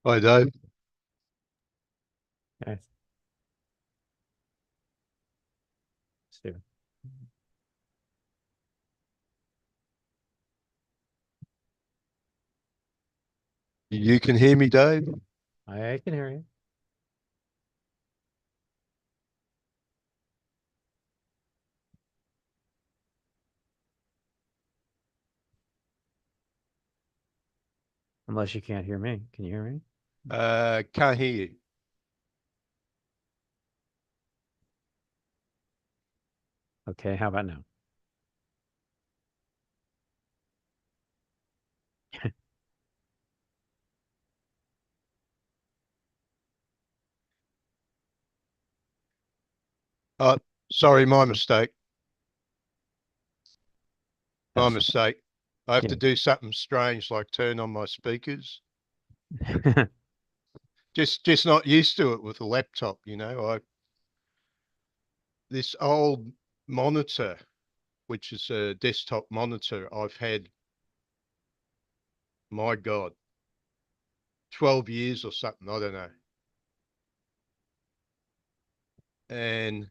Hi, Dave. Okay, Stephen. You can hear me, Dave? I can hear you. Unless you can't hear me. Can you hear me? Can't hear you. Okay, how about now? Oh, sorry, my mistake. My That's mistake. I have to yeah. do something strange like turn on my speakers. Just not used to it with a laptop, I this old monitor, which is a desktop monitor, I've had, my God, 12 years or something, I don't know. And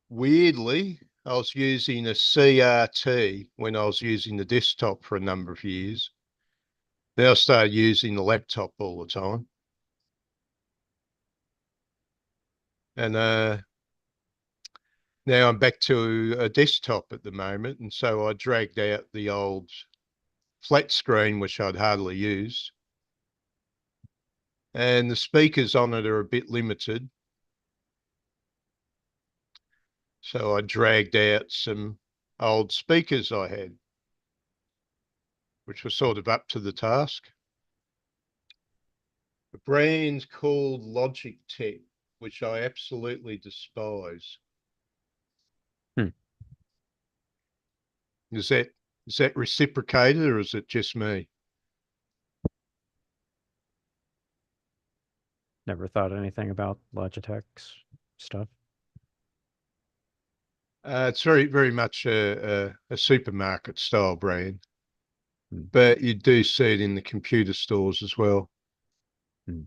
weirdly, I was using a CRT when I was using the desktop for a number of years. Now I started using the laptop all the time. And now I'm back to a desktop at the moment. And so I dragged out the old flat screen, which I'd hardly use. And the speakers on it are a bit limited. So I dragged out some old speakers I had, which were sort of up to the task. A brand called Logitech, which I absolutely despise. Hmm. Is that reciprocated or is it just me? Never thought anything about Logitech's stuff. It's very, very much a supermarket style brand, Hmm. but you do see it in the computer stores as well. Hmm.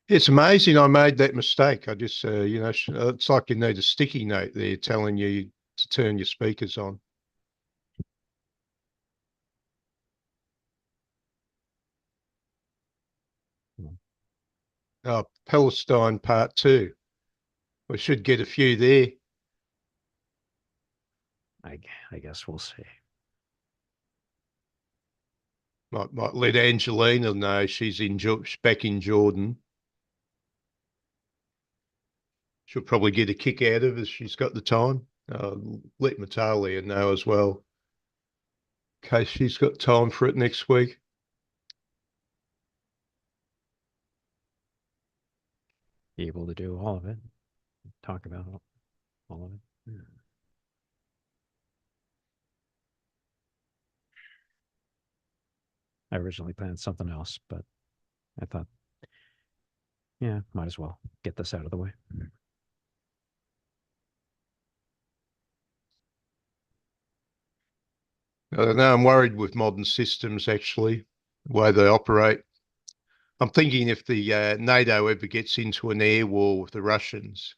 It's amazing I made that mistake. I just, it's like you need a sticky note there telling you to turn your speakers on. Hmm. Oh, Palestine Part 2. We should get a few there. I I guess we'll see. Might let Angelina know she's back in Jordan. She'll probably get a kick out of it. She's got the time. Let Natalia know as well, in case she's got time for it next week. Be able to do all of it. Talk about all of it. Yeah. I originally planned something else, but I thought, yeah, might as well get this out of the way. I don't know. I'm worried with modern systems, actually, the way they operate. I'm thinking if the NATO ever gets into an air war with the Russians,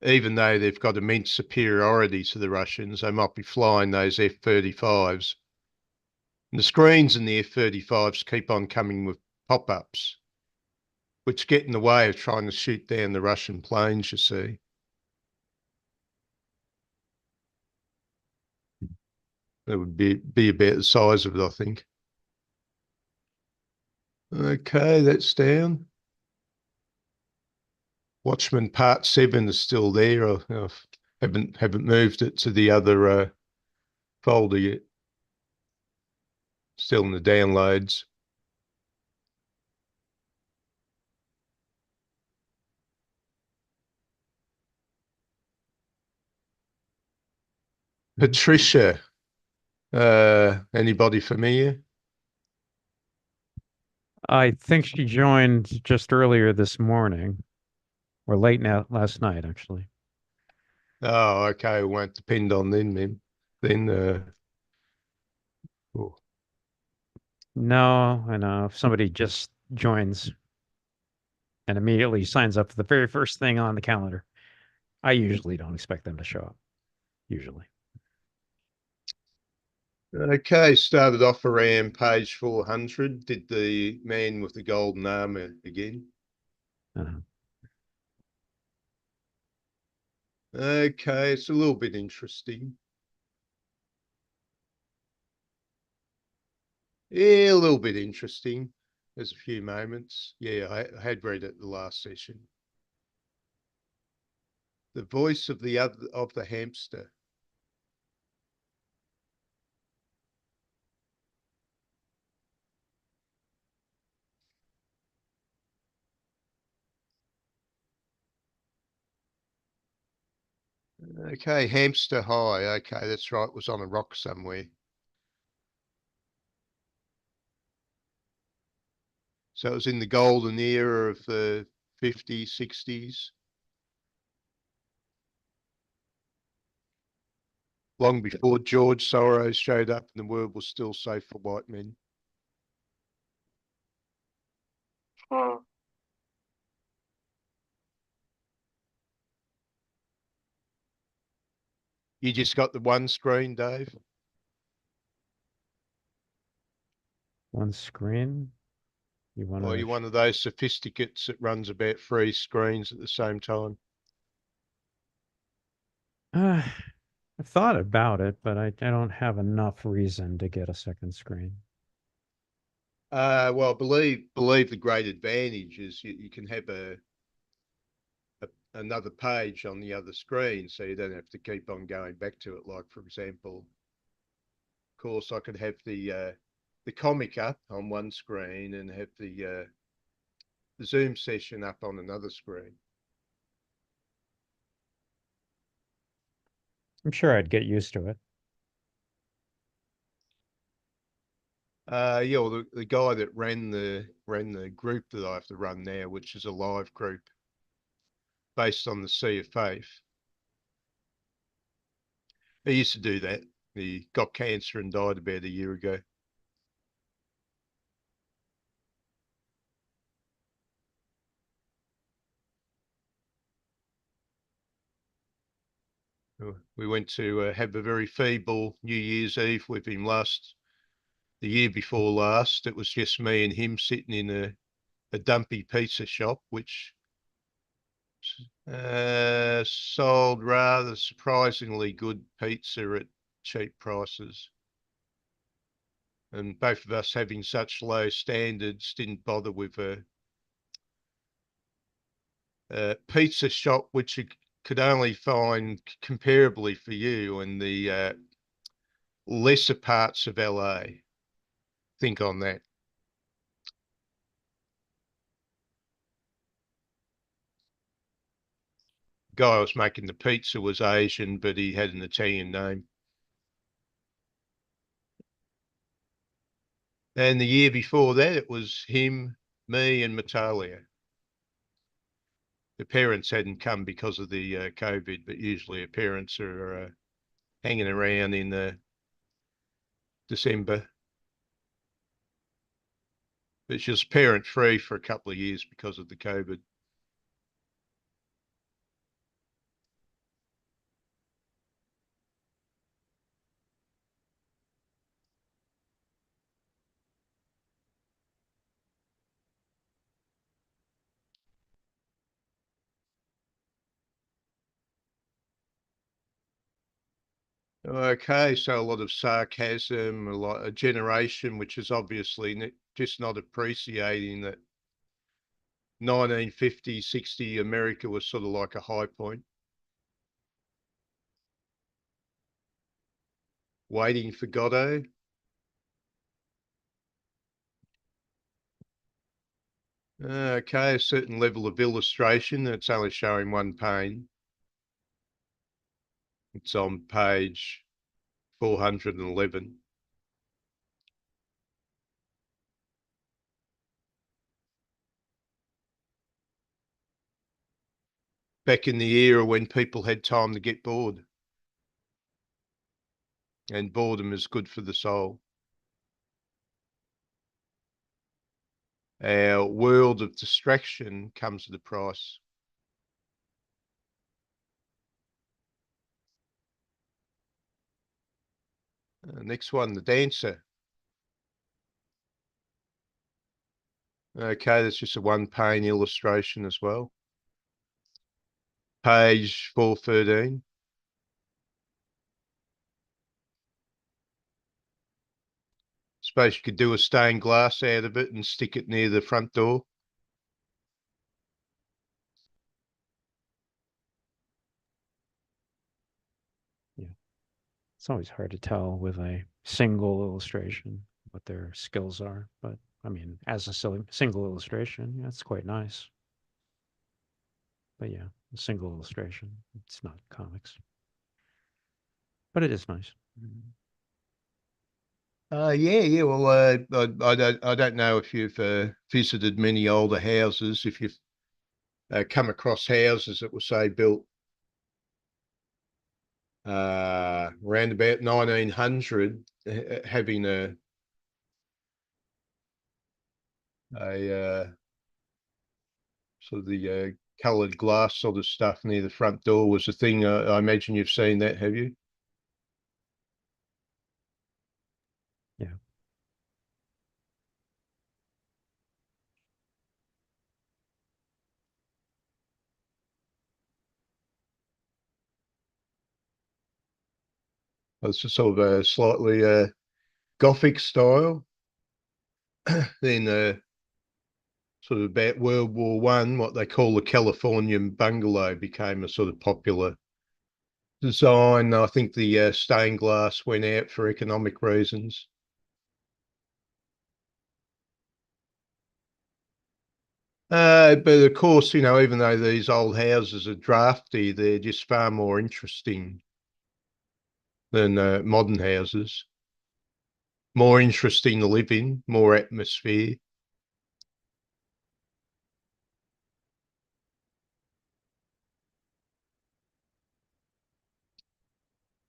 even though they've got immense superiority to the Russians, they might be flying those F-35s. And the screens in the F-35s keep on coming with pop-ups, which get in the way of trying to shoot down the Russian planes, you see. It would be about the size of it, I think. Okay, that's down. Watchmen Part 7 is still there. I haven't moved it to the other folder yet. Still in the downloads. Patricia, anybody familiar? I think she joined just earlier this morning, or late now last night, actually. Oh, okay. It won't depend on them then. Then Oh. No, I know. If somebody just joins and immediately signs up for the very first thing on the calendar, I usually don't expect them to show up. Usually. Okay, started off around page 400. Did the man with the golden armor again. Uh-huh. Okay, it's a little bit interesting. Yeah, a little bit interesting. There's a few moments. Yeah, I had read it the last session. The voice of the hamster. Okay, hamster high. Okay, that's right. It was on a rock somewhere. So it was in the golden era of the 50s, 60s, long before George Soros showed up and the world was still safe for white men. You just got the one screen, Dave? One screen. You want Or are to? you one of those sophisticates that runs about 3 screens at the same time? Uh, I've thought about it, but I don't have enough reason to get a second screen. Well, believe the great advantage is you can have another page on the other screen, so you don't have to keep on going back to it. Like, for example, of course, I could have the comic up on one screen and have the Zoom session up on another screen. I'm sure I'd get used to it. Yeah, well, the guy that ran the group that I have to run now, which is a live group based on the Sea of Faith. He used to do that. He got cancer and died about a year ago. We went to have a very feeble New Year's Eve with him the year before last. It was just me and him sitting in a dumpy pizza shop, which sold rather surprisingly good pizza at cheap prices. And both of us having such low standards didn't bother with a pizza shop which you could only find comparably for you in the lesser parts of LA. Think on that. Guy who was making the pizza was Asian, but he had an Italian name. And the year before that, it was him, me, and Matalia. The parents hadn't come because of the COVID, but usually the parents are hanging around in December. But she was parent free for a couple of years because of the COVID. Okay, so a lot of sarcasm, a generation which is obviously just not appreciating that 1950, 60 America was sort of like a high point. Waiting for Godot. Okay, a certain level of illustration. It's only showing one pane. It's on page 411. Back in the era when people had time to get bored, and boredom is good for the soul. Our world of distraction comes at a price. Next one, the dancer. Okay, that's just a one-pane illustration as well. Page 413. Suppose you could do a stained glass out of it and stick it near the front door. Yeah. It's always hard to tell with a single illustration what their skills are, but I mean, as a single illustration, yeah, it's quite nice. But yeah, a single illustration. It's not comics, but it is nice. Yeah. Well, I don't know if you've visited many older houses. If you've come across houses that were, say, built around about 1900, having a sort of the coloured glass sort of stuff near the front door was a thing. I imagine you've seen that, have you? Yeah. It's just sort of a slightly Gothic style. Then sort of about World War One, what they call the Californian bungalow became a sort of popular design. I think the stained glass went out for economic reasons. But of course, even though these old houses are drafty, they're just far more interesting than modern houses. More interesting to live in, more atmosphere.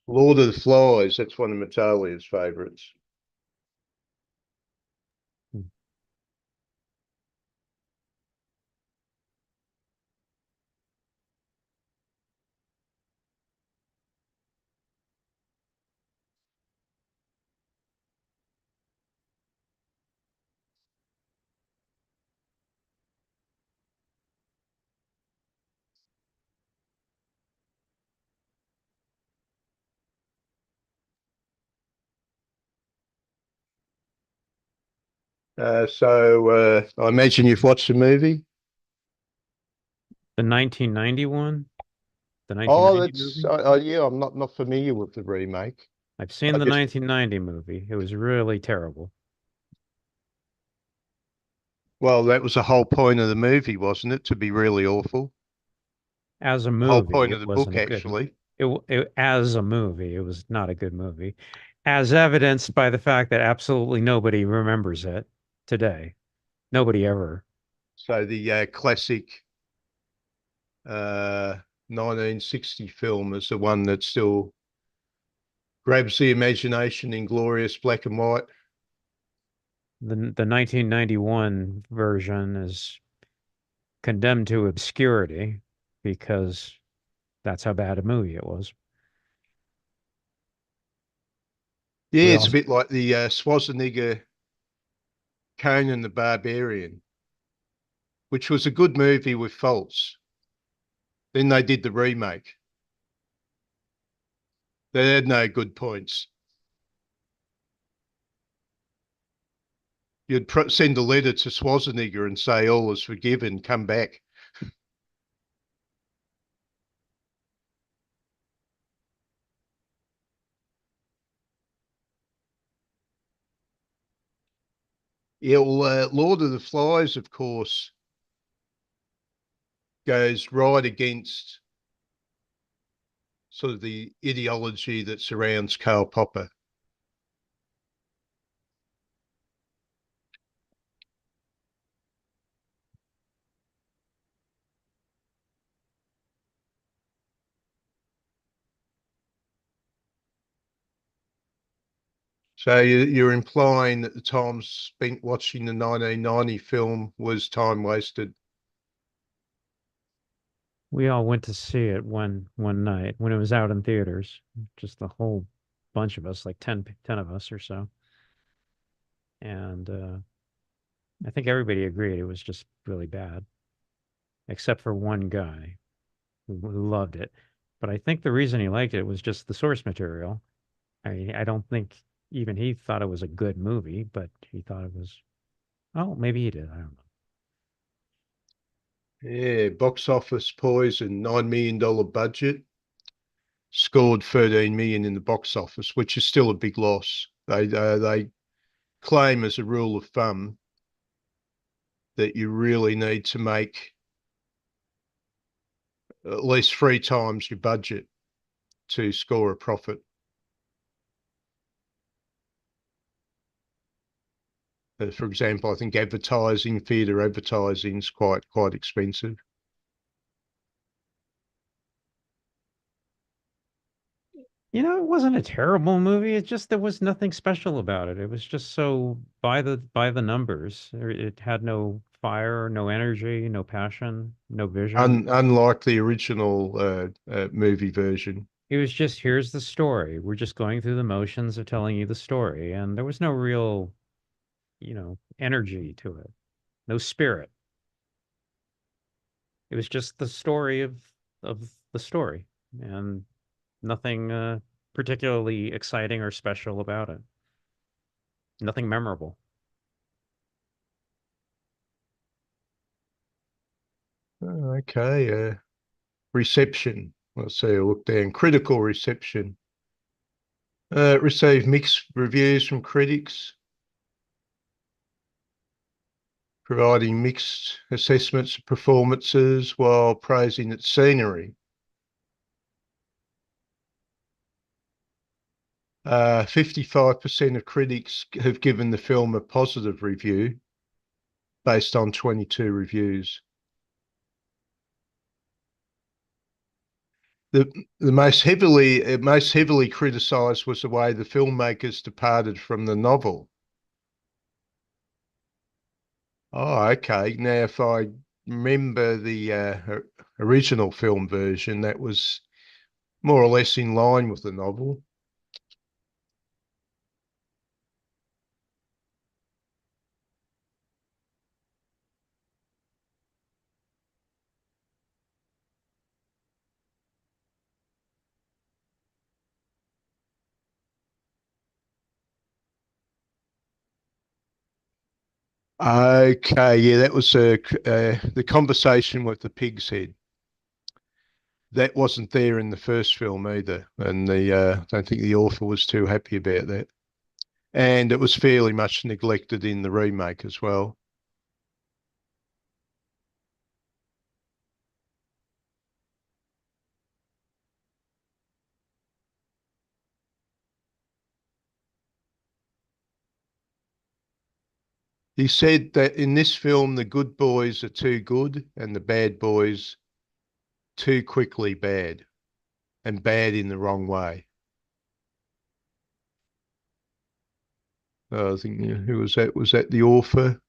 Lord of the Flies, that's one of Metalia's favourites. Hmm. So I imagine you've watched the movie. The 1991, the Oh, 1990 that's movie. yeah. I'm not familiar with the remake. I've seen I the just 1990 movie. It was really terrible. Well, that was the whole point of the movie, wasn't it? To be really awful. As a The whole movie, point of it the wasn't book, a good. actually. As a movie, it was not a good movie, as evidenced by the fact that absolutely nobody remembers it today. Nobody ever. So the classic uh, 1960 film is the one that still grabs the imagination in glorious black and white. The 1991 version is condemned to obscurity because that's how bad a movie it was. Yeah, We it's a also bit like the Schwarzenegger Conan the Barbarian, which was a good movie with faults. Then they did the remake. They had no good points. You'd send a letter to Schwarzenegger and say all is forgiven, come back. Yeah, well, Lord of the Flies, of course, goes right against sort of the ideology that surrounds Karl Popper. So you're implying that the time spent watching the 1990 film was time wasted. We all went to see it one night when it was out in theaters. Just the whole bunch of us, like 10 of us or so. And I think everybody agreed it was just really bad, except for one guy who loved it. But I think the reason he liked it was just the source material. I don't think even he thought it was a good movie, but he thought it was, oh, maybe he did. I don't know. Yeah, box office poison, $9 million budget, scored 13 million in the box office, which is still a big loss. They claim as a rule of thumb that you really need to make at least 3 times your budget to score a profit. For example, I think advertising, theatre advertising is quite expensive. It wasn't a terrible movie. It just there was nothing special about it. It was just so by the numbers. It had no fire, no energy, no passion, no vision. Unlike the original movie version. It was just here's the story. We're just going through the motions of telling you the story, and there was no real, energy to it, no spirit. It was just the story of the story, and nothing particularly exciting or special about it. Nothing memorable. Oh, okay, reception. Let's see. I'll look down. Critical reception. Received mixed reviews from critics, providing mixed assessments of performances while praising its scenery. 55% of critics have given the film a positive review based on 22 reviews. The most heavily criticised was the way the filmmakers departed from the novel. Oh, okay. Now, if I remember the original film version, that was more or less in line with the novel. Okay, yeah, that was the conversation with the pig's head. That wasn't there in the first film either, and I don't think the author was too happy about that. And it was fairly much neglected in the remake as well. He said that in this film, the good boys are too good and the bad boys too quickly bad, and bad in the wrong way. I think, who was that? Was that the author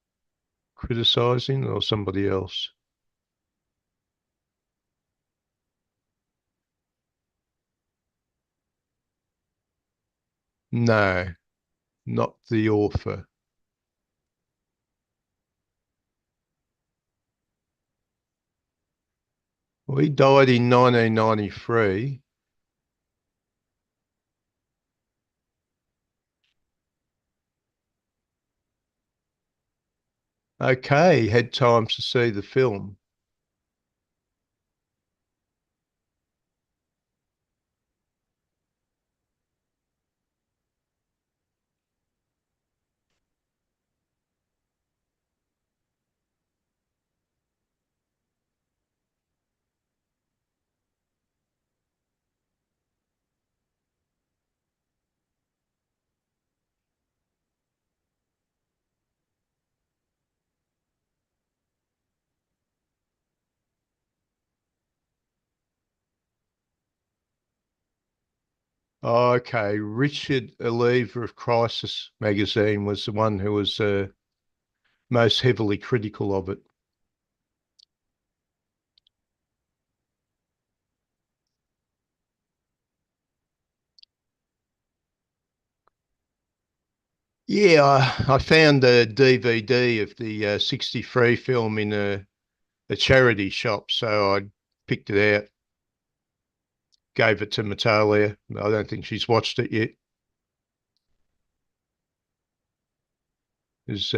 criticizing or somebody else? No, not the author. Well, he died in 1993. Okay, had time to see the film. Oh, okay. Richard Allever of Crisis magazine was the one who was most heavily critical of it. Yeah, I found a DVD of the 63 film in a charity shop, so I picked it out, gave it to Natalia. I don't think she's watched it yet. As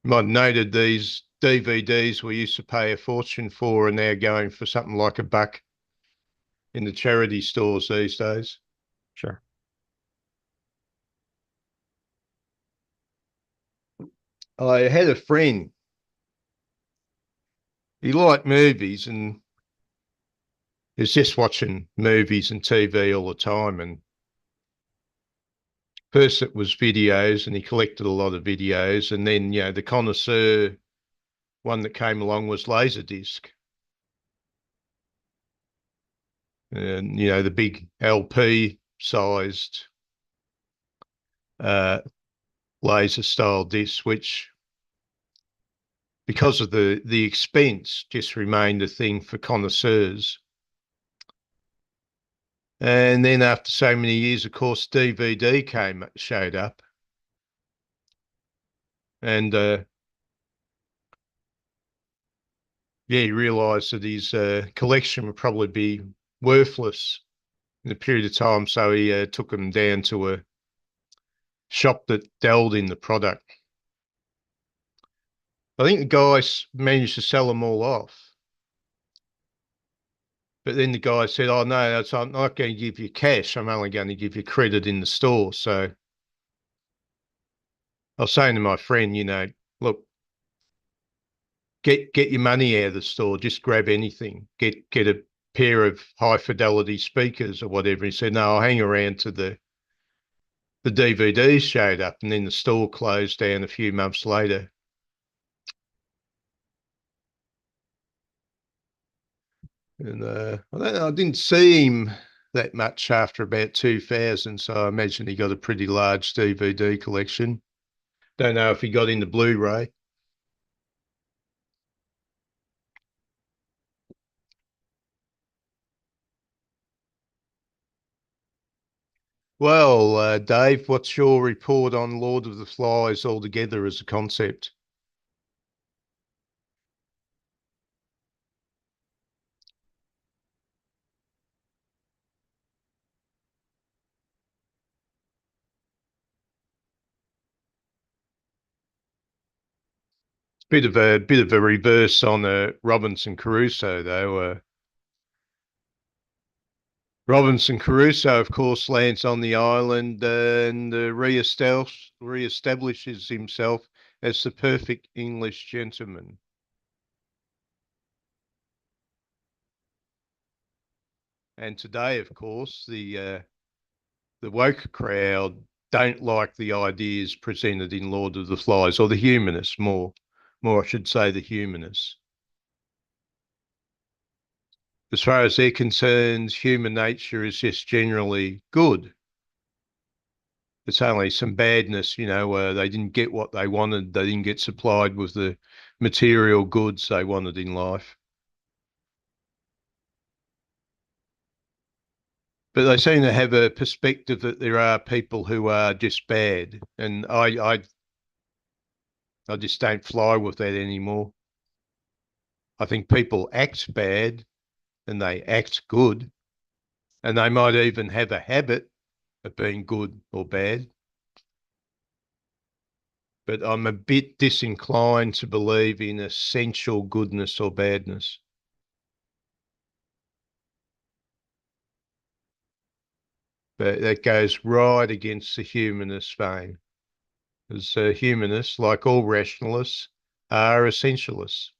might have noted, these DVDs we used to pay a fortune for are now going for something like $1 in the charity stores these days. Sure. I had a friend, he liked movies and he was just watching movies and TV all the time. And first it was videos and he collected a lot of videos. And then, the connoisseur one that came along was Laserdisc. And, the big LP sized uh, laser style disc, which because of the expense just remained a thing for connoisseurs. And then after so many years, of course, DVD showed up, and yeah, he realised that his collection would probably be worthless in a period of time, so he took them down to a shop that dealt in the product. I think the guys managed to sell them all off, but then the guy said, "Oh no, I'm not going to give you cash. I'm only going to give you credit in the store." So I was saying to my friend, look, get your money out of the store. Just grab anything. Get a pair of high fidelity speakers or whatever. He said, "No, I'll hang around to the DVDs showed up, and then the store closed down a few months later." And I didn't see him that much after about 2000, so I imagine he got a pretty large DVD collection. Don't know if he got into Blu-ray. Well, Dave, what's your report on Lord of the Flies altogether as a concept? Bit of a reverse on Robinson Crusoe, though. Robinson Crusoe, of course, lands on the island and reestablishes himself as the perfect English gentleman. And today, of course, the woke crowd don't like the ideas presented in Lord of the Flies, or the humanists more I should say the humanists. As far as they're concerned, human nature is just generally good. It's only some badness, they didn't get what they wanted. They didn't get supplied with the material goods they wanted in life. But they seem to have a perspective that there are people who are just bad. And I just don't fly with that anymore. I think people act bad and they act good. And they might even have a habit of being good or bad. But I'm a bit disinclined to believe in essential goodness or badness. But that goes right against the humanist vein. As humanists, like all rationalists, are essentialists.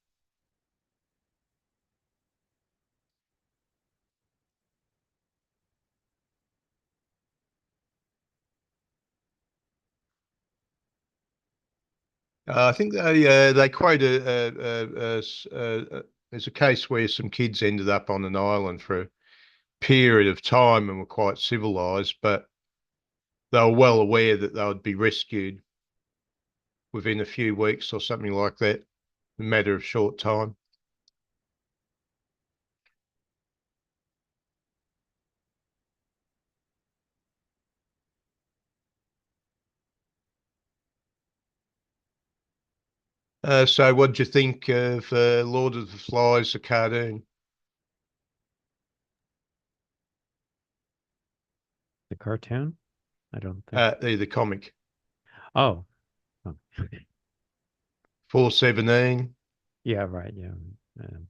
I think they quote there's a case where some kids ended up on an island for a period of time and were quite civilized, but they were well aware that they would be rescued within a few weeks or something like that, in a matter of short time. So what do you think of Lord of the Flies, the cartoon? The cartoon? I don't think. The comic. Oh, oh. 417. Yeah, right. Yeah. Um,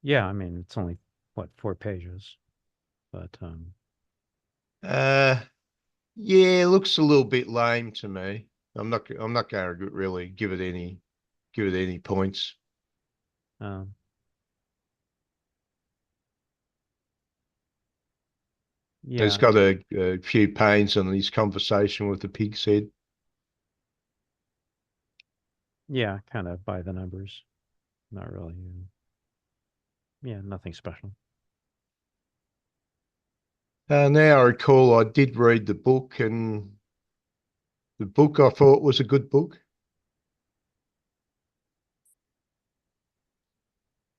yeah, I mean, it's only what, 4 pages, but Yeah, it looks a little bit lame to me. I'm not going to really give it any points. um, It's yeah, got a few pains on his conversation with the pig's head. yeah, kind of by the numbers. Not really. Yeah, nothing special. Now I recall I did read the book, and the book I thought was a good book.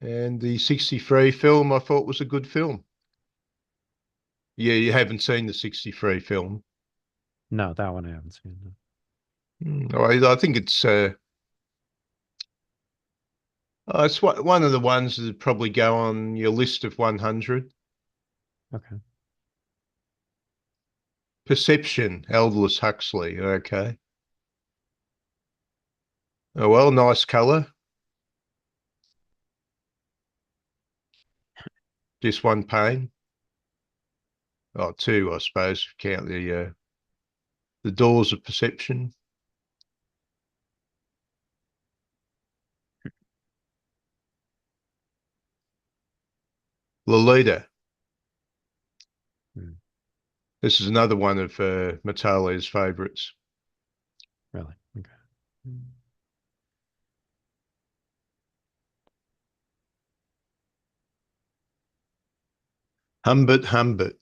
And the 63 film I thought was a good film. Yeah, you haven't seen the 63 film. No, that one I haven't seen. No. I think it's one of the ones that would probably go on your list of 100. Okay. Perception, Aldous Huxley. Okay. Oh, well, nice color. Just one pane. Oh, two, I suppose, if you count the doors of perception. Lolita. Mm, This is another one of Matale's favourites. really? Okay. Mm. Humbert Humbert.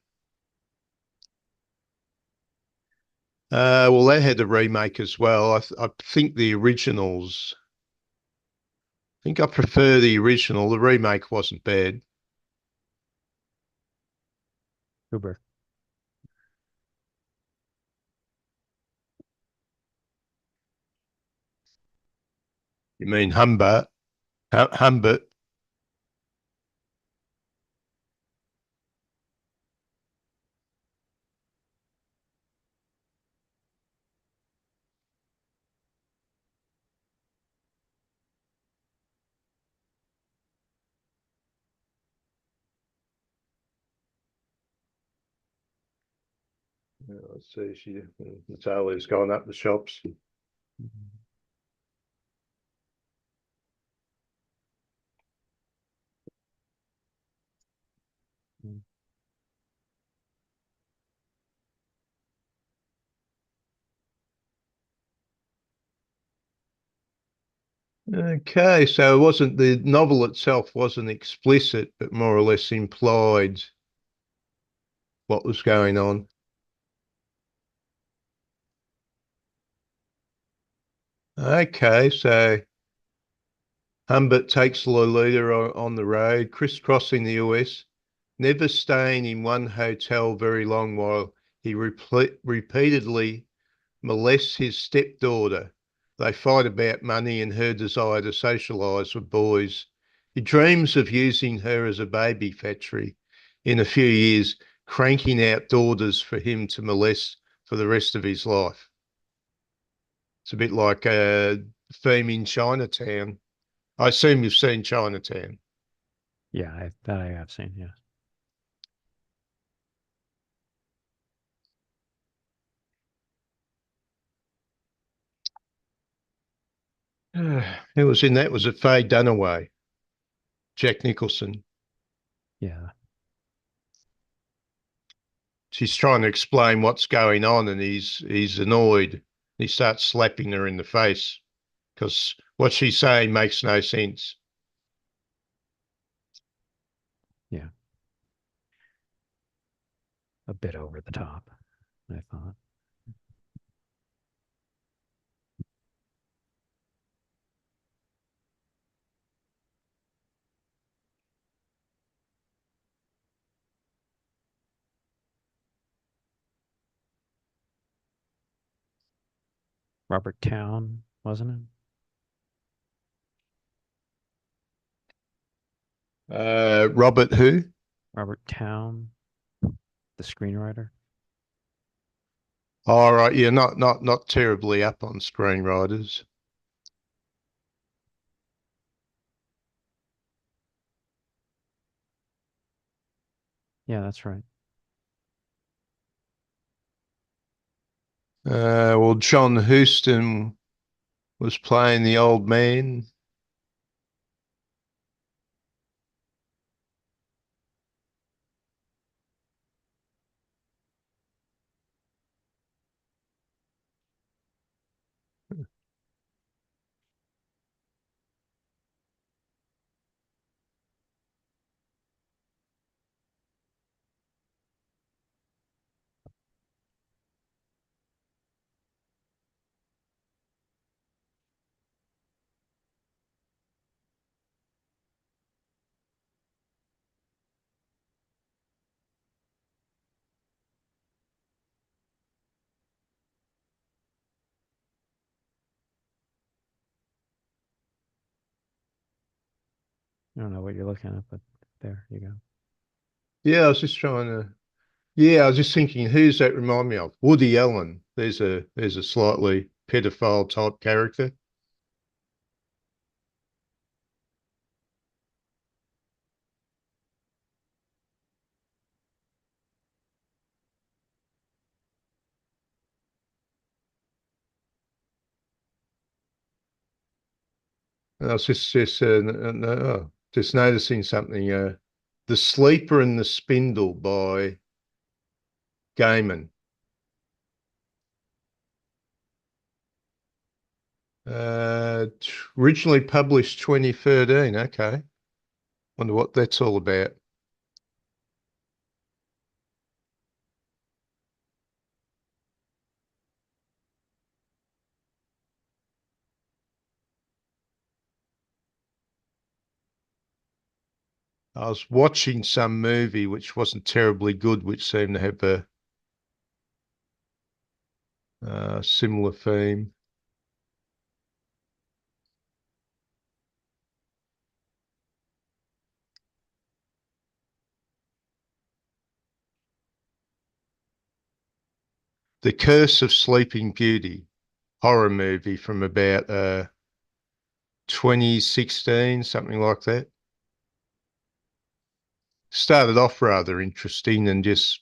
Well, they had a remake as well. I think the originals. I think I prefer the original. The remake wasn't bad. Uber. You mean Humbert? Humbert. Let's see. Matale's gone up the shops. Mhm. Mm. Okay, so it wasn't the novel itself wasn't explicit, but more or less implied what was going on. Okay, so Humbert takes Lolita on the road, crisscrossing the US, never staying in one hotel very long while he repeatedly molests his stepdaughter. They fight about money and her desire to socialise with boys. He dreams of using her as a baby factory in a few years, cranking out daughters for him to molest for the rest of his life. It's a bit like a theme in Chinatown. I assume you've seen Chinatown. Yeah, that I have seen. Yeah. Who was in that? Was it Faye Dunaway? Jack Nicholson. Yeah. She's trying to explain what's going on, and he's annoyed. He starts slapping her in the face because what she's saying makes no sense. Yeah. a bit over the top, I thought. Robert Town, wasn't it? Robert who? Robert Town, the screenwriter. All right, yeah, not terribly up on screenwriters. Yeah, that's right. Well, John Huston was playing the old man. I don't know what you're looking at, but there you go. Yeah, I was just trying to. Yeah, I was just thinking, who's that remind me of? Woody Allen. There's a slightly pedophile type character. And I was just noticing something. The Sleeper and the Spindle by Gaiman. Originally published 2013. Okay. Wonder what that's all about. I was watching some movie which wasn't terribly good, which seemed to have a similar theme. The Curse of Sleeping Beauty, horror movie from about 2016, something like that. Started off rather interesting and just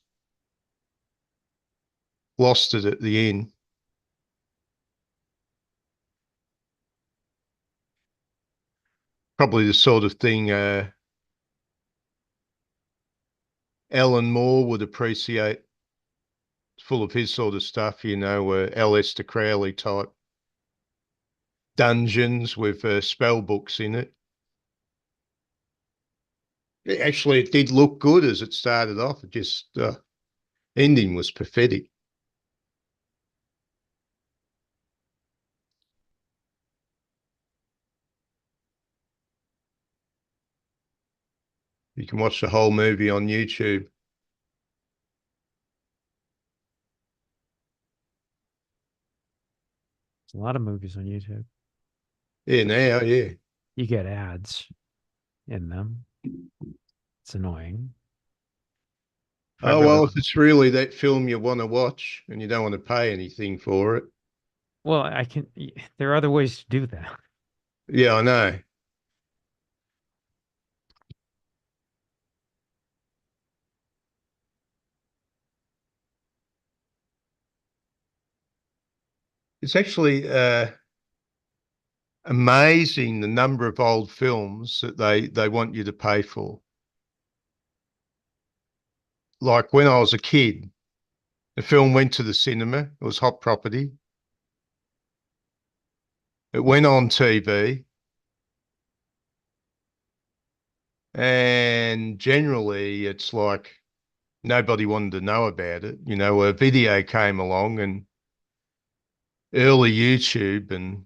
lost it at the end. Probably the sort of thing Alan Moore would appreciate, full of his sort of stuff, Aleister Crowley type dungeons with spell books in it. Actually, it did look good as it started off. It just ending was pathetic. You can watch the whole movie on YouTube. There's a lot of movies on YouTube. Yeah, now, yeah. You get ads in them. It's annoying. If Oh, I've ever, well, if it's really that film you want to watch and you don't want to pay anything for it. well, there are other ways to do that. Yeah, I know. It's actually amazing the number of old films that they want you to pay for. Like when I was a kid, the film went to the cinema. It was hot property. It went on TV, and generally it's like nobody wanted to know about it. You know, a video came along and early YouTube, and it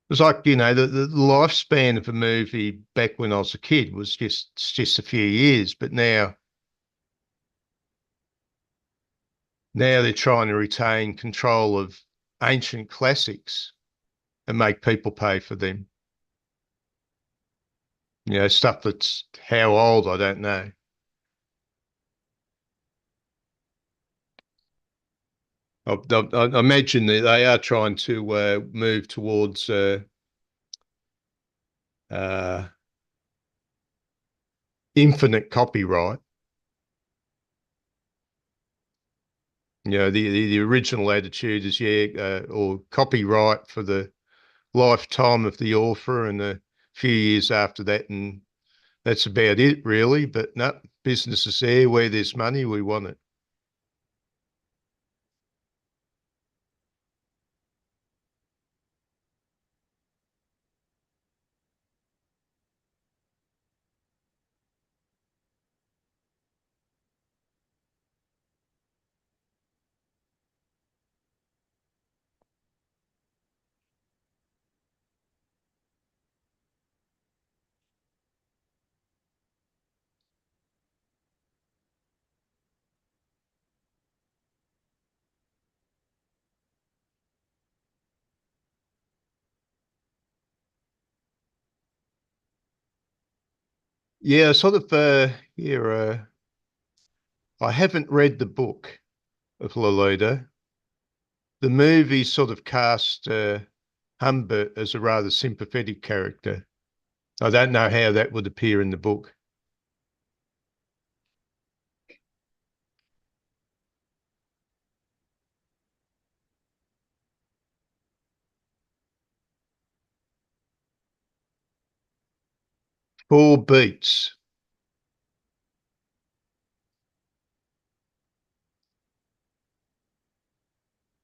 was like, you know, the lifespan of a movie back when I was a kid was just a few years, but now they're trying to retain control of ancient classics and make people pay for them. You know, stuff that's how old, I don't know. I imagine that they are trying to move towards uh, infinite copyright. You know, the original attitude is or copyright for the lifetime of the author and a few years after that, and that's about it, really. But no, business is there. Where there's money, we want it. Yeah, sort of. Yeah, I haven't read the book of Lolita. The movie sort of cast Humbert as a rather sympathetic character. I don't know how that would appear in the book. Four beats.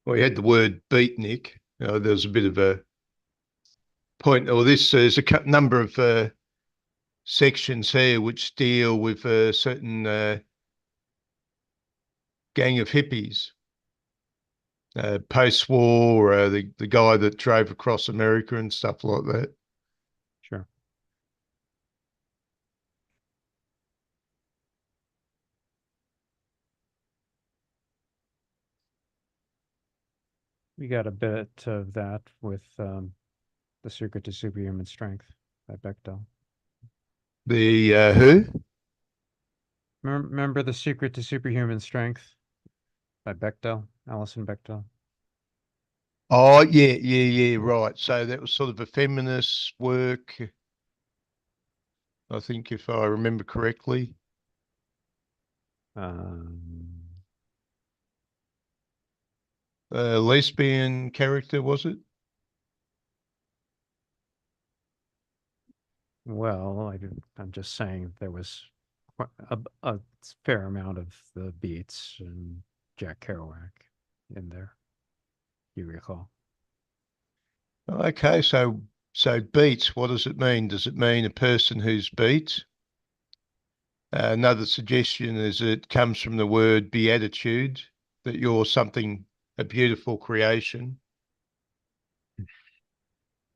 Well, you had the word beatnik. There's a bit of a point, or this there's a number of sections here which deal with a certain gang of hippies. Post-war, the guy that drove across America and stuff like that. Sure. We got a bit of that with The Secret to Superhuman Strength by Bechdel. The who? Remember The Secret to Superhuman Strength by Bechdel, Alison Bechdel? Oh, yeah, right. So that was sort of a feminist work, I think, if I remember correctly. Um, Lesbian character, was it? well, I'm just saying there was a fair amount of the Beats and Jack Kerouac in there, you recall. Okay, so beat, what does it mean? Does it mean a person who's beat? Another suggestion is it comes from the word beatitude, that you're something, a beautiful creation.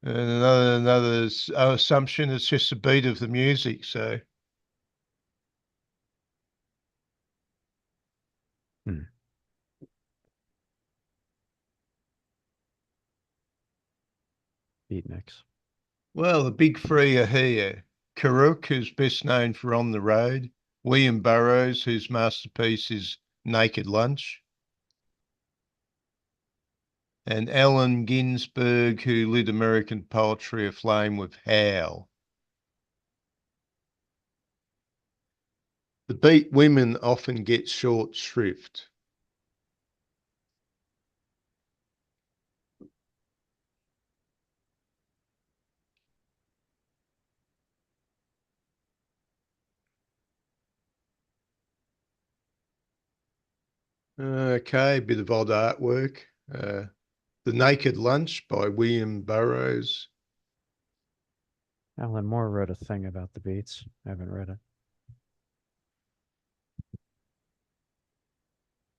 And another assumption is just the beat of the music. So Hmm. Beatniks. well, the big three are here. Kerouac, who's best known for On the Road, William Burroughs, whose masterpiece is Naked Lunch, and Allen Ginsberg, who lit American poetry aflame with Howl. The beat women often get short shrift. Okay, a bit of odd artwork. The Naked Lunch by William Burroughs. Alan Moore wrote a thing about the Beats. I haven't read it.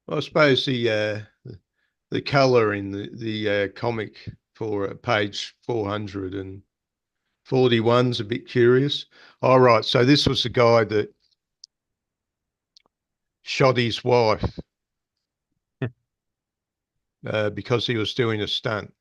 I suppose the color in the comic for page 441 is a bit curious. All right, so this was the guy that shot his wife because he was doing a stunt.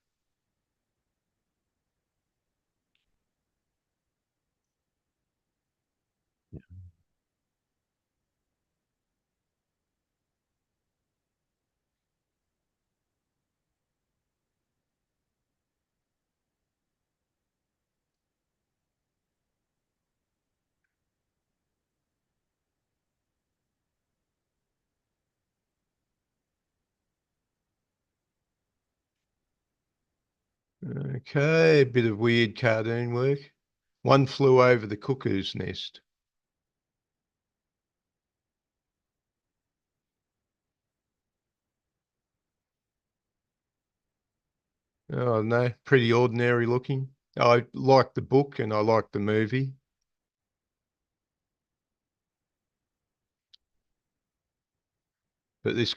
Okay, a bit of weird cartoon work. One flew over the cuckoo's nest. Oh no, pretty ordinary looking. I like the book and I like the movie, but this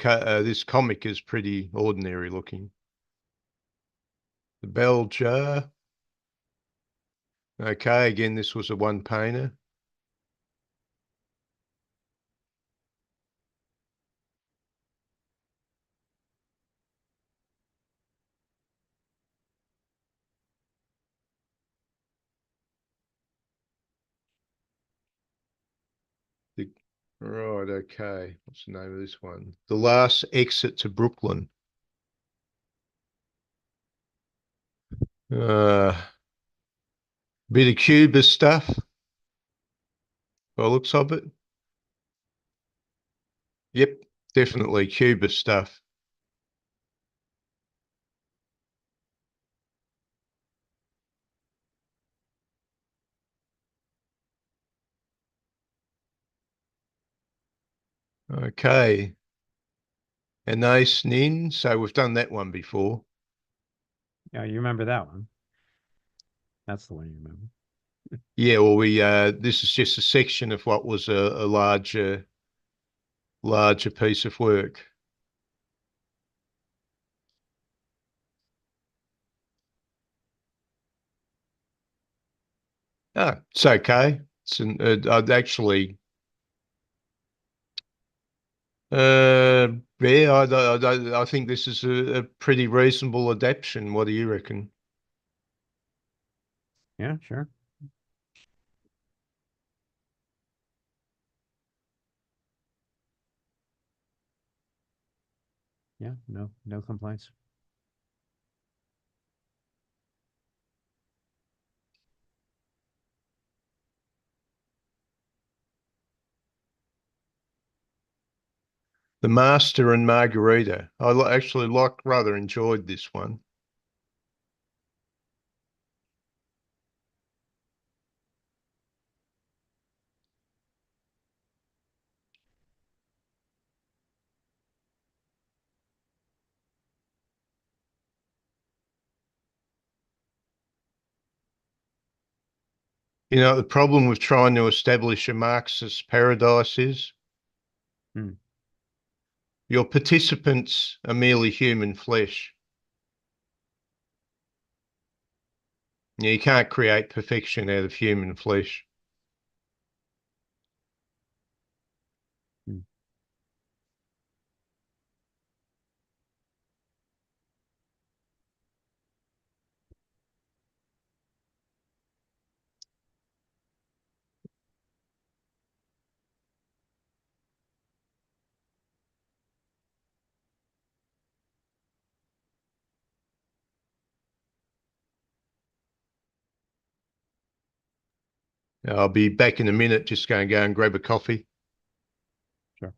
comic is pretty ordinary looking. The bell jar. Okay, again, this was a one painter. The, right, okay. What's the name of this one? The Last Exit to Brooklyn. Uh, Bit of Cubist stuff, by the looks of it. Yep, definitely Cubist stuff. Okay. Anais Nin. So we've done that one before. Yeah, you remember that one. That's the one you remember. Yeah, well, we this is just a section of what was a larger piece of work. Ah, it's okay. I'd actually, yeah, I think this is a pretty reasonable adaptation. What do you reckon? Yeah, sure. Yeah, no complaints. The Master and Margarita. Actually rather enjoyed this one. You know, the problem with trying to establish a Marxist paradise is Hmm. your participants are merely human flesh. You can't create perfection out of human flesh. Hmm. I'll be back in a minute, just going to go and grab a coffee. Sure.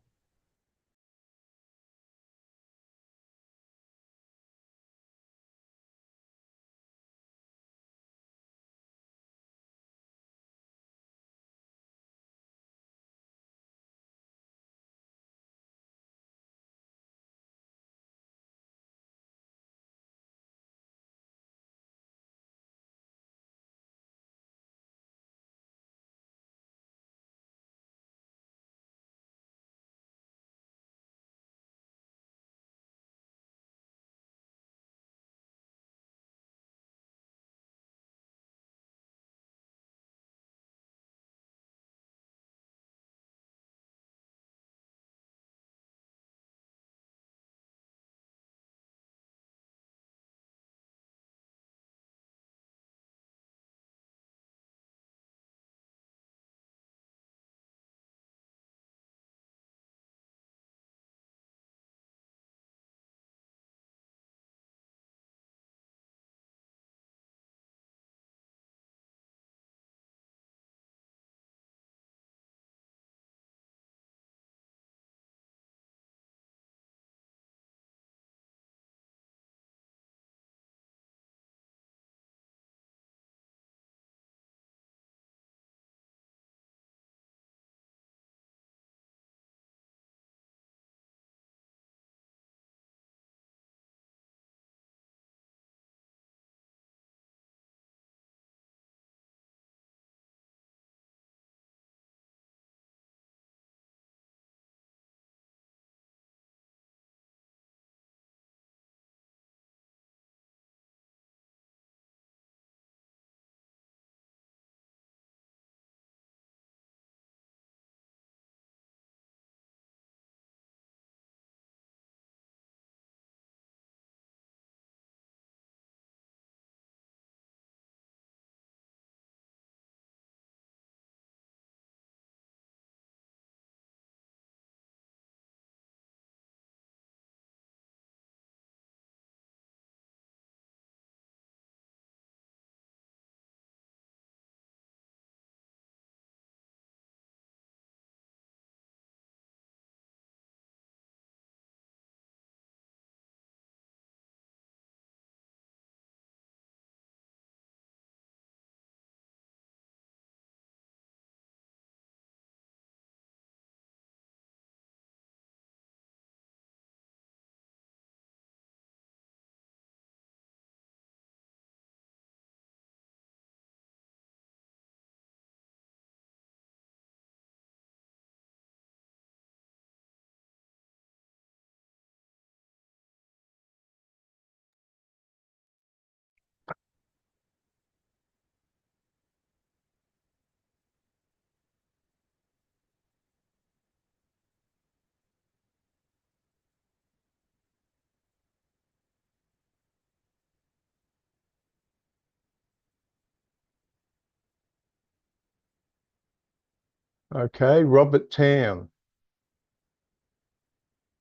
Okay, Robert Town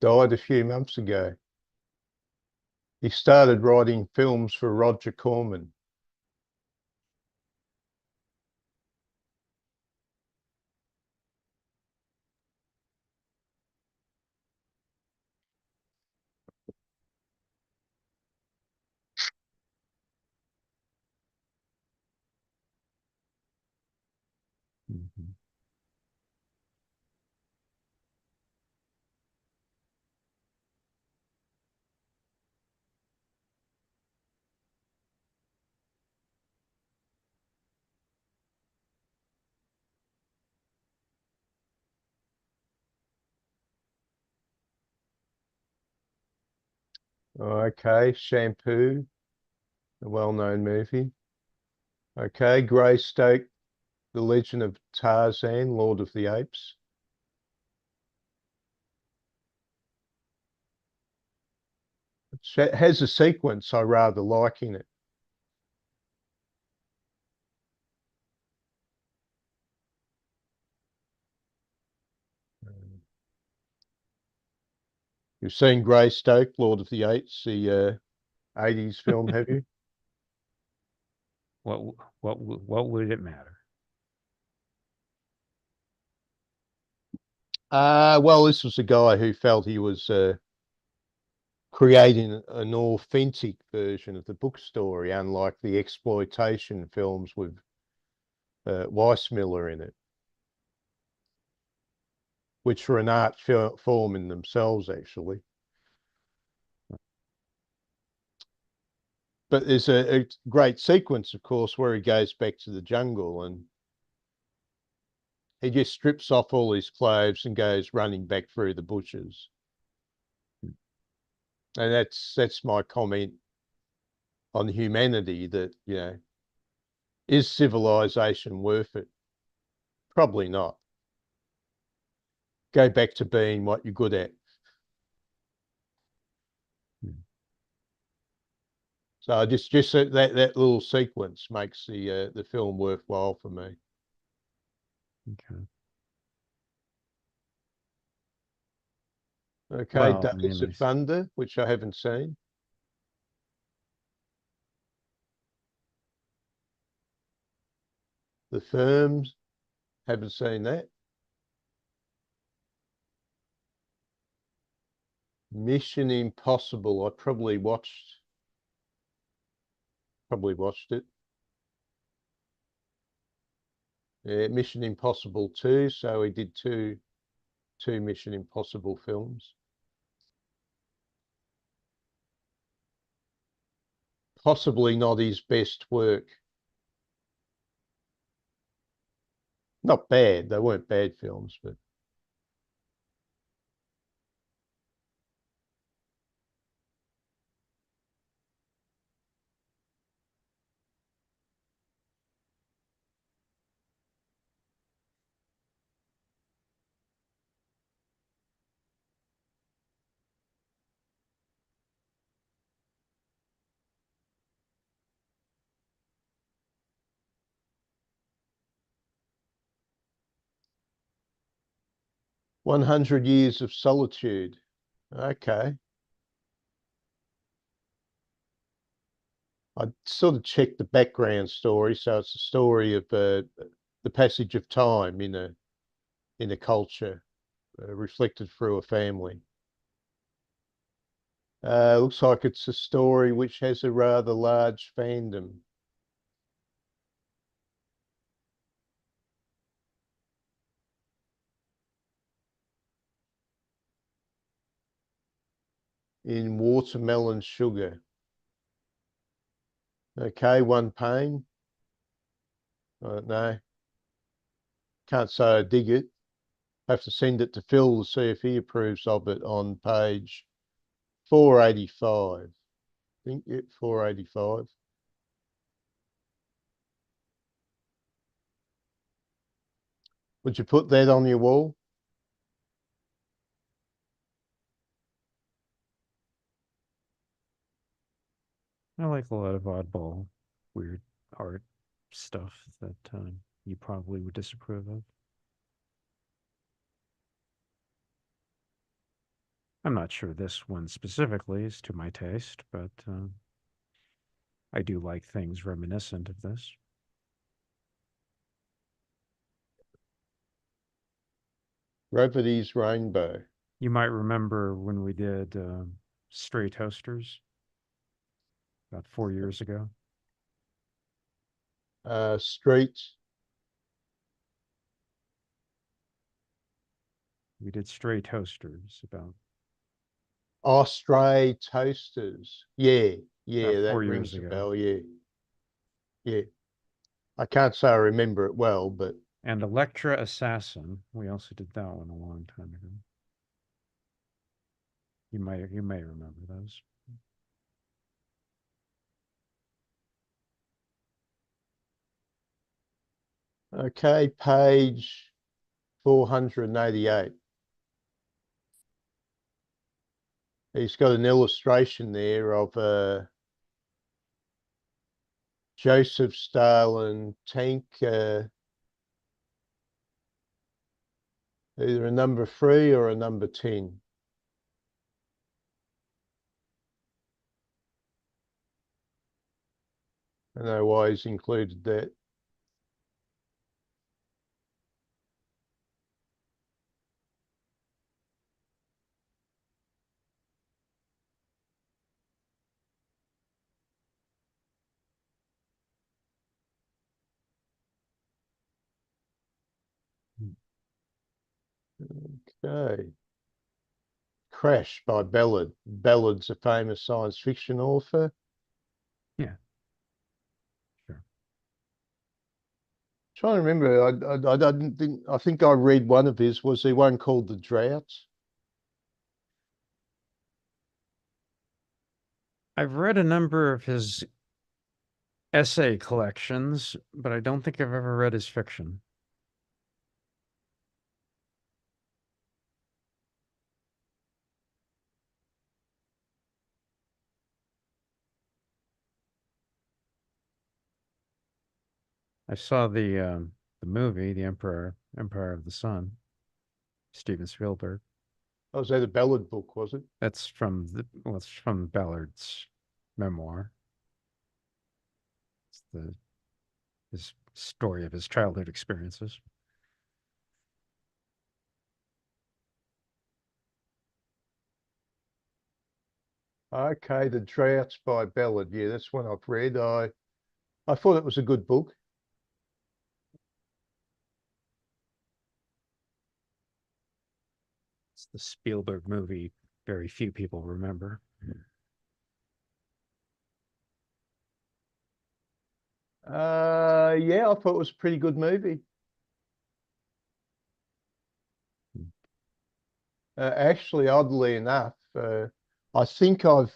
died a few months ago. He started writing films for Roger Corman. Mhm. Okay, Shampoo, a well-known movie. Okay, Greystoke, The Legend of Tarzan, Lord of the Apes. It has a sequence I rather like in it. You've seen Greystoke, Lord of the Apes, the 80s film, have you? What would it matter? Well, this was a guy who felt he was creating an authentic version of the book story, unlike the exploitation films with Weissmiller in it, which were an art form in themselves, actually. But there's a great sequence, of course, where he goes back to the jungle and he just strips off all his clothes and goes running back through the bushes. And that's my comment on humanity, that, is civilization worth it? Probably not. Go back to being what you're good at. Mm. So just that little sequence makes the film worthwhile for me. Okay. Okay, Well, I Days mean, of Thunder, which I haven't seen. The Firms, haven't seen that. Mission Impossible, I probably watched it. Yeah, Mission Impossible 2, so he did two Mission Impossible films. Possibly not his best work. Not bad, they weren't bad films, but 100 Years of Solitude. Okay. I sort of checked the background story, so it's a story of the passage of time in a culture, reflected through a family. Looks like it's a story which has a rather large fandom. In Watermelon Sugar. Okay, One Pain. No, can't say I dig it. Have to send it to Phil to see if he approves of it on page 485. I think it 485. Would you put that on your wall? I like a lot of oddball, weird art stuff that you probably would disapprove of. I'm not sure this one specifically is to my taste, but I do like things reminiscent of this. Gravity's Rainbow. You might remember when we did Stray Toasters about 4 years ago. Streets. We did Stray Toasters Stray Toasters. Yeah, about yeah, four that years rings a ago. bell. Yeah, yeah. I can't say I remember it well, but And Electra Assassin, we also did that one a long time ago. You may remember those. okay, page 488. He's got an illustration there of Joseph Stalin tank, either a number 3 or a number 10. I don't know why he's included that. Okay. Crash by Ballard. Ballard's a famous science fiction author. Yeah, sure. Trying to remember, I didn't think, I think I read one of his. Was there one called The Drought? I've read a number of his essay collections, but I don't think I've ever read his fiction. I saw the movie, The Empire of the Sun, Steven Spielberg. Oh, was that a Ballard book, was it? It's from Ballard's memoir. It's the his story of his childhood experiences. Okay, The Drought by Ballard. Yeah, that's one I've read. I thought it was a good book. It's the Spielberg movie very few people remember. Yeah, I thought it was a pretty good movie. Actually, oddly enough, I think I've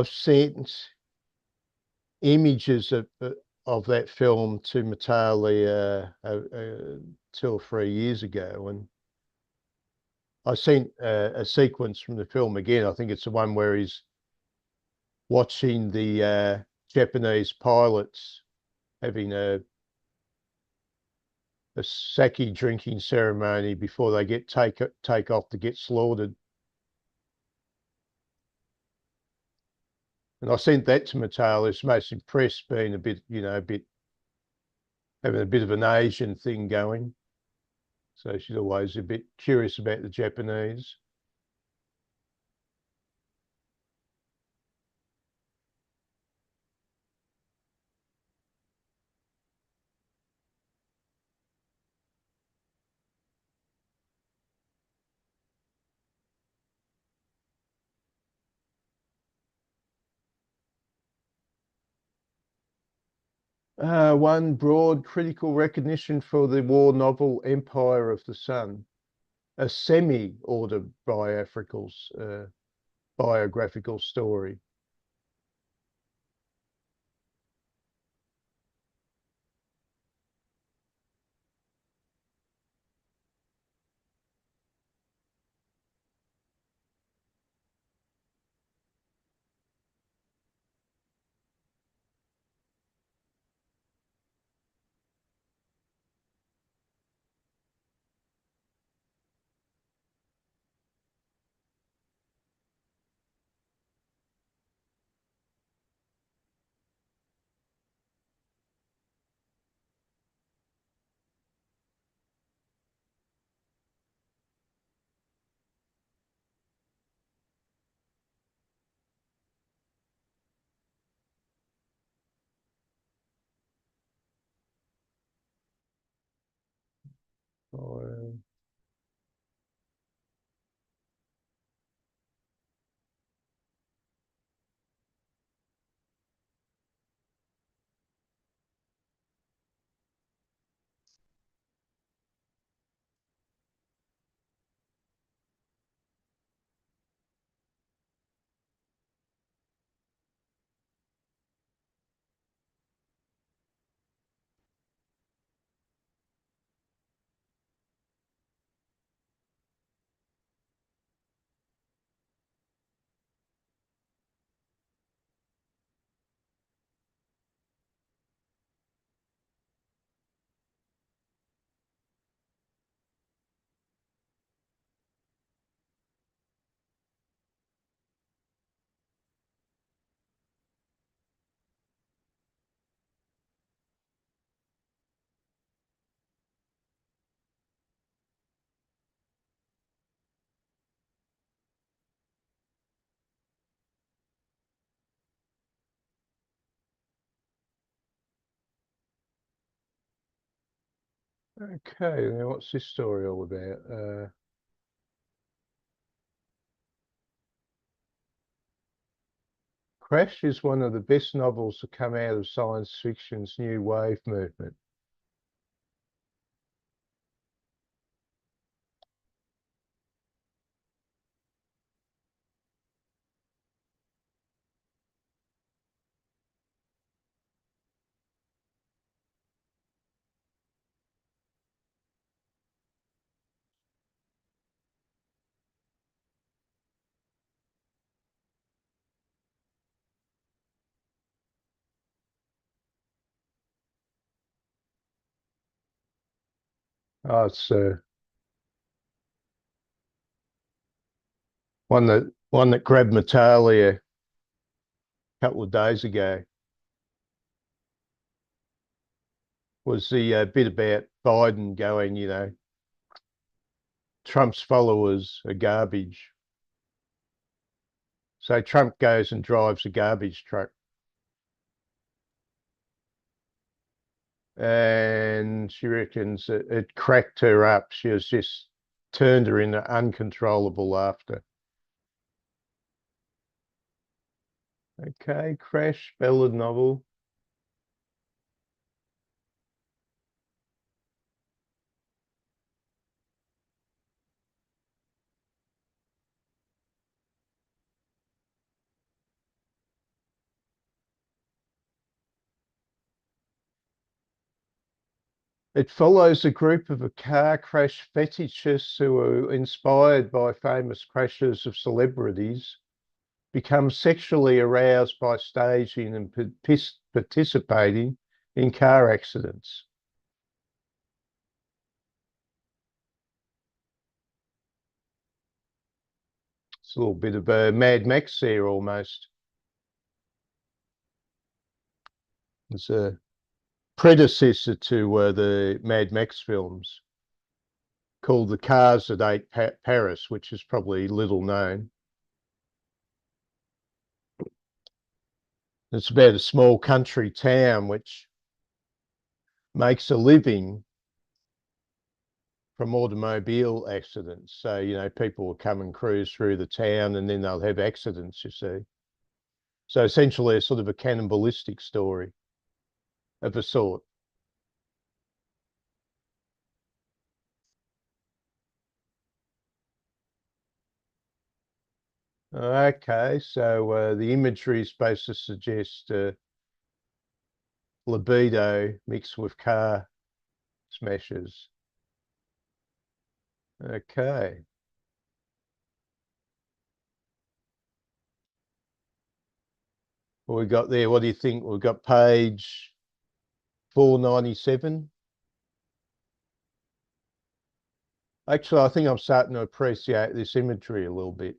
sent images of that film to Matali 2 or 3 years ago, and I sent a sequence from the film again. I think it's the one where he's watching the Japanese pilots having a sake drinking ceremony before they take off to get slaughtered. And I sent that to Mattel. It's most impressed, being a bit, a bit having a bit of an Asian thing going. So she's always a bit curious about the Japanese. One broad critical recognition for the war novel Empire of the Sun, a biographical story. Oh, okay, now what's this story all about? Crash is one of the best novels to come out of science fiction's new wave movement. Oh, it's one that grabbed my tail here a couple of days ago was the bit about Biden going, Trump's followers are garbage. So Trump goes and drives a garbage truck. And she reckons it cracked her up. She has just turned her into uncontrollable laughter. Okay, Crash, ballad novel. It follows a group of car crash fetishists who are inspired by famous crashes of celebrities, become sexually aroused by staging and participating in car accidents. It's a little bit of a Mad Max there almost. It's a predecessor to the Mad Max films called The Cars That Ate Paris, which is probably little known. It's about a small country town which makes a living from automobile accidents. So, people will come and cruise through the town and then they'll have accidents, you see. So essentially a sort of a cannibalistic story of a sort. Okay, so the imagery is supposed to suggest libido mixed with car smashes. Okay. What we got there? What do you think? We've got page 497. Actually, I think I'm starting to appreciate this imagery a little bit.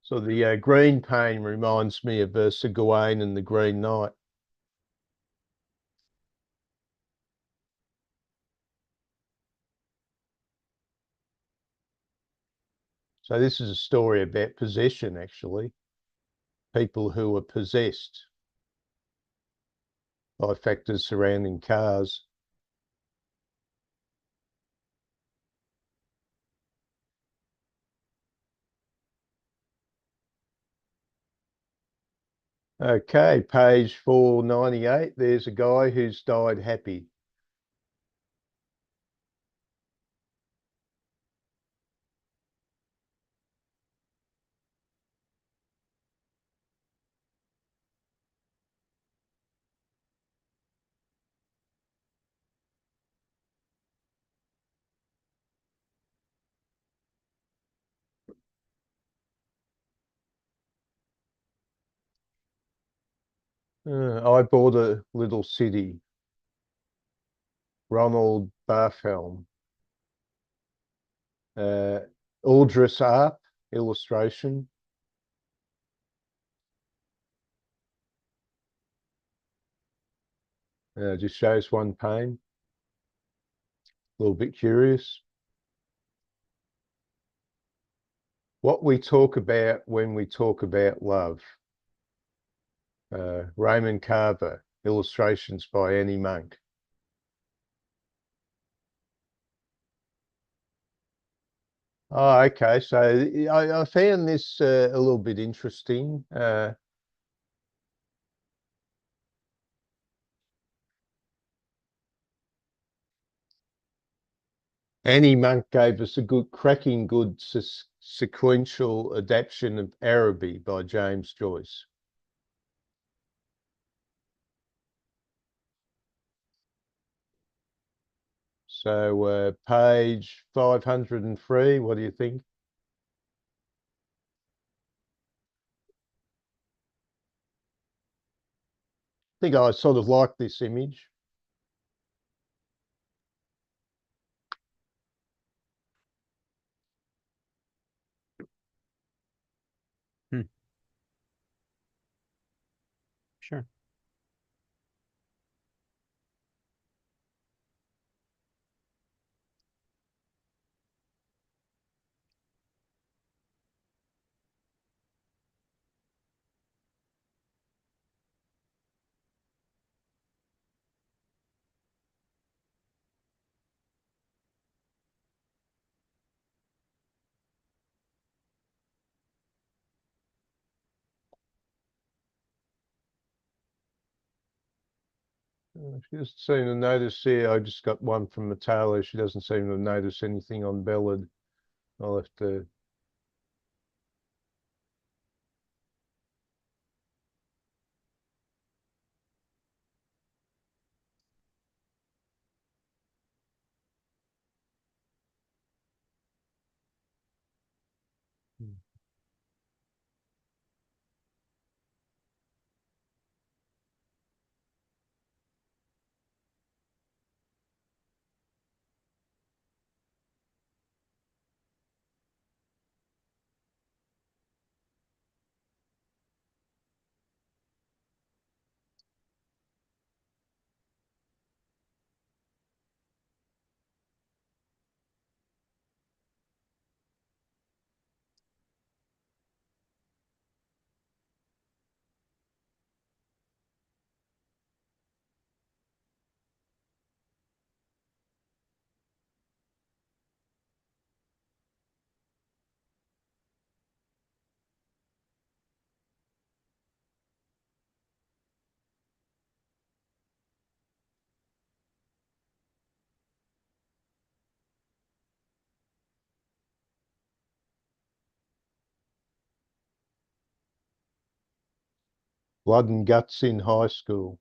So the green pain reminds me of Sir Gawain and the Green Knight. So this is a story about possession, actually. People who are possessed by factors surrounding cars. Okay, page 498. There's a guy who's died happy. I bought a little city. Ronald Barthelme. Uh, Aldris Art illustration. Just shows one pane. A little bit curious. What we talk about when we talk about love. Raymond Carver, illustrations by Annie Monk. Oh, okay. So I found this a little bit interesting. Annie Monk gave us a cracking good sequential adaptation of Araby by James Joyce. So page 503, what do you think? I think I sort of like this image. Hmm. Sure. She doesn't seem to notice here. I just got one from Matala. She doesn't seem to notice anything on Ballad. I'll have to. Hmm. Blood and Guts in High School.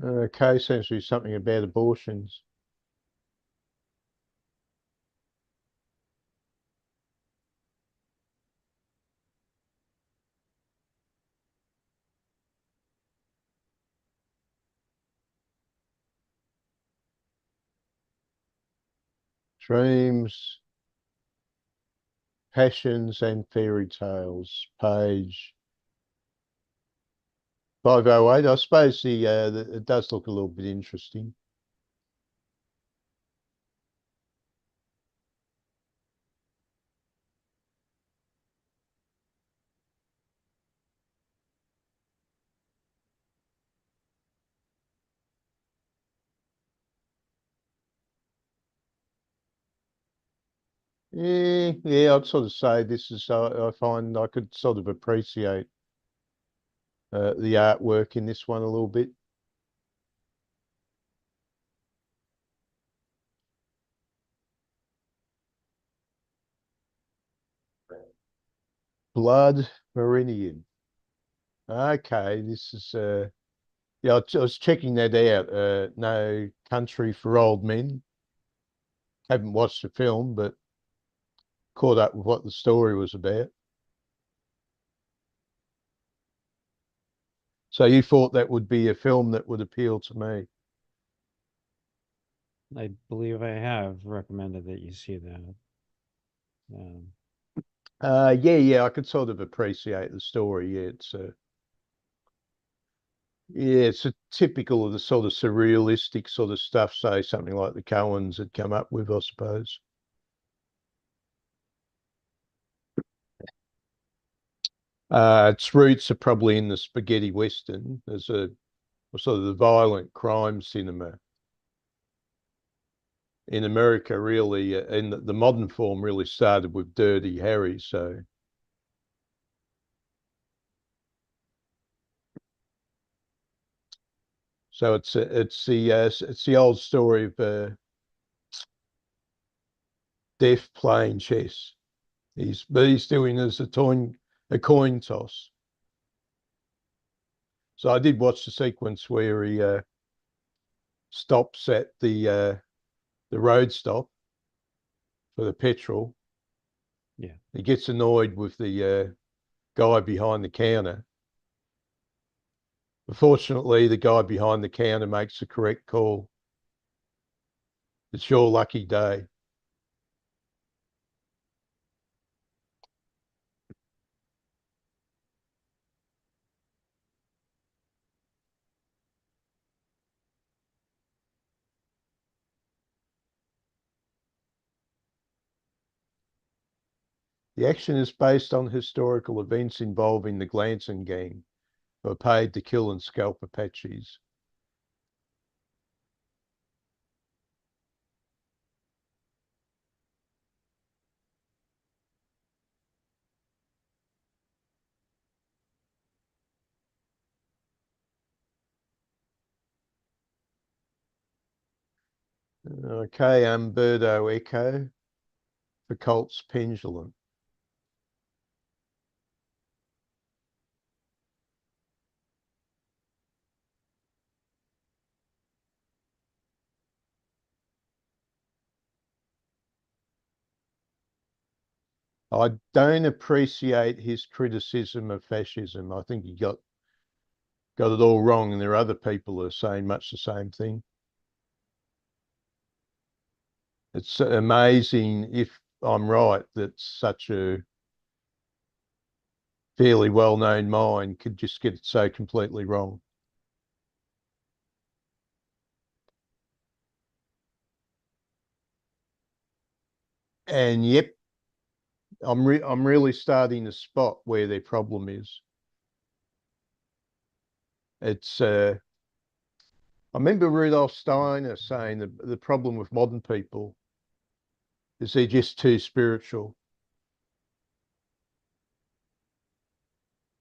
Okay, seems to be something about abortions. Dreams, passions, and fairy tales. Page 508. I suppose it does look a little bit interesting. Yeah, I'd sort of say this is, I find I could sort of appreciate the artwork in this one a little bit. Blood Meridian. Okay, this is, yeah, I was checking that out. No Country for Old Men. Haven't watched the film, but caught up with what the story was about. So you thought that would be a film that would appeal to me? I believe I have recommended that you see that. Um, Yeah, I could sort of appreciate the story. Yeah, it's a typical of the sort of surrealistic sort of stuff, say something like the Coens had come up with, I suppose. Its roots are probably in the spaghetti western as a sort of the violent crime cinema in America. Really, in the modern form, really started with Dirty Harry. So it's the old story of Deaf playing chess. He's doing as a coin toss. So I did watch the sequence where he stops at the road stop for the petrol. yeah. He gets annoyed with the guy behind the counter. Fortunately, the guy behind the counter makes the correct call. It's your lucky day. The action is based on historical events involving the Glanson gang, who are paid to kill and scalp Apaches. Okay, Umberto Eco for Colt's Pendulum. I don't appreciate his criticism of fascism. I think he got it all wrong, and there are other people who are saying much the same thing. It's amazing, if I'm right, that such a fairly well-known mind could just get it so completely wrong. And yep, I'm really starting to spot where their problem is. It's I remember Rudolf Steiner saying that the problem with modern people is they're just too spiritual.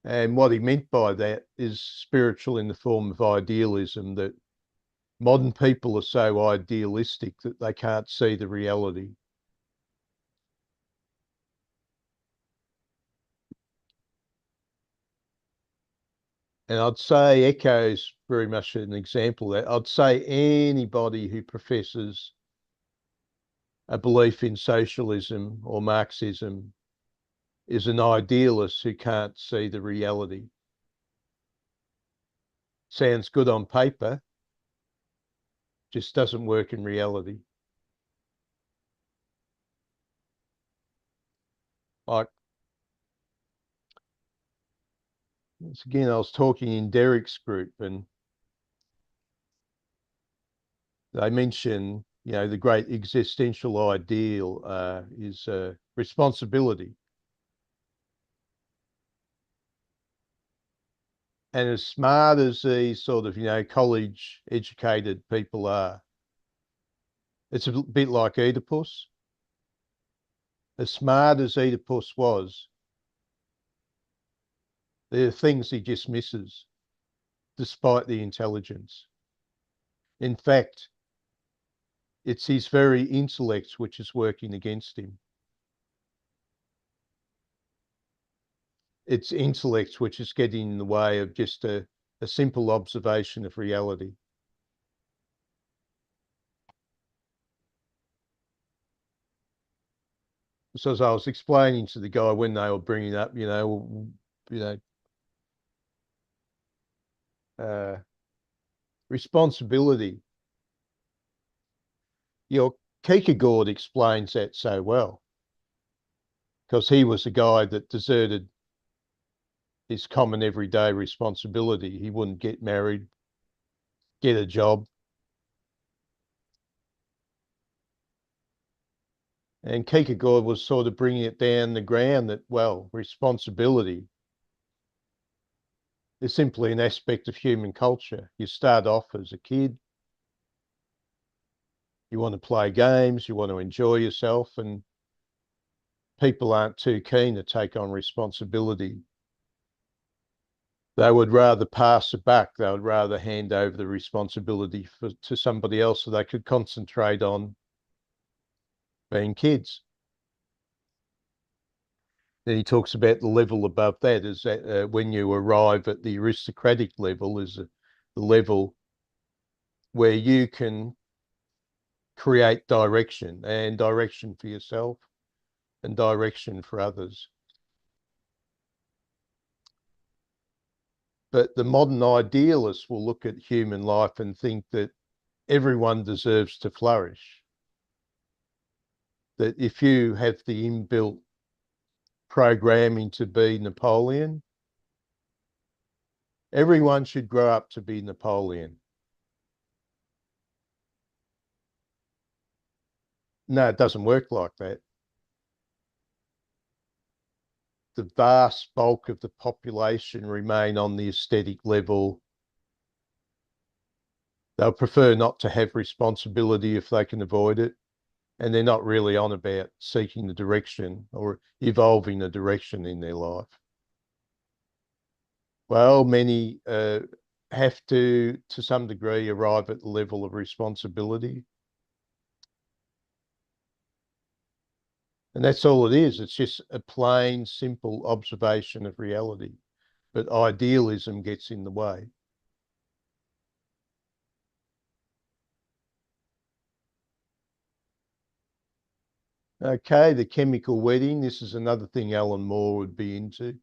And what he meant by that is spiritual in the form of idealism, that modern people are so idealistic that they can't see the reality. And I'd say Echo's very much an example of that. I'd say anybody who professes a belief in socialism or Marxism is an idealist who can't see the reality. Sounds good on paper, just doesn't work in reality. Like, once again, I was talking in Derek's group, and they mention, the great existential ideal is responsibility. And as smart as these sort of, college educated people are, it's a bit like Oedipus. As smart as Oedipus was, there are things he just misses, despite the intelligence. In fact, it's his very intellect which is working against him. It's intellect which is getting in the way of just a simple observation of reality. So as I was explaining to the guy when they were bringing up, uh, responsibility, Kierkegaard explains that so well, because he was the guy that deserted his common everyday responsibility. He wouldn't get married, get a job. And Kierkegaard was sort of bringing it down the ground that, well, responsibility is simply an aspect of human culture. You start off as a kid, you want to play games, you want to enjoy yourself, and people aren't too keen to take on responsibility. They would rather pass it back. They would rather hand over the responsibility to somebody else so they could concentrate on being kids. Then he talks about the level above that is that when you arrive at the aristocratic level is the level where you can create direction, and direction for yourself and direction for others. But the modern idealist will look at human life and think that everyone deserves to flourish. That if you have the inbuilt programming to be Napoleon, everyone should grow up to be Napoleon. No, it doesn't work like that. The vast bulk of the population remain on the aesthetic level. They'll prefer not to have responsibility if they can avoid it. And they're not really on about seeking the direction or evolving the direction in their life. Well, many have to some degree, arrive at the level of responsibility. And that's all it is. It's just a plain, simple observation of reality. But idealism gets in the way. Okay, the chemical wedding. This is another thing Alan Moore would be into.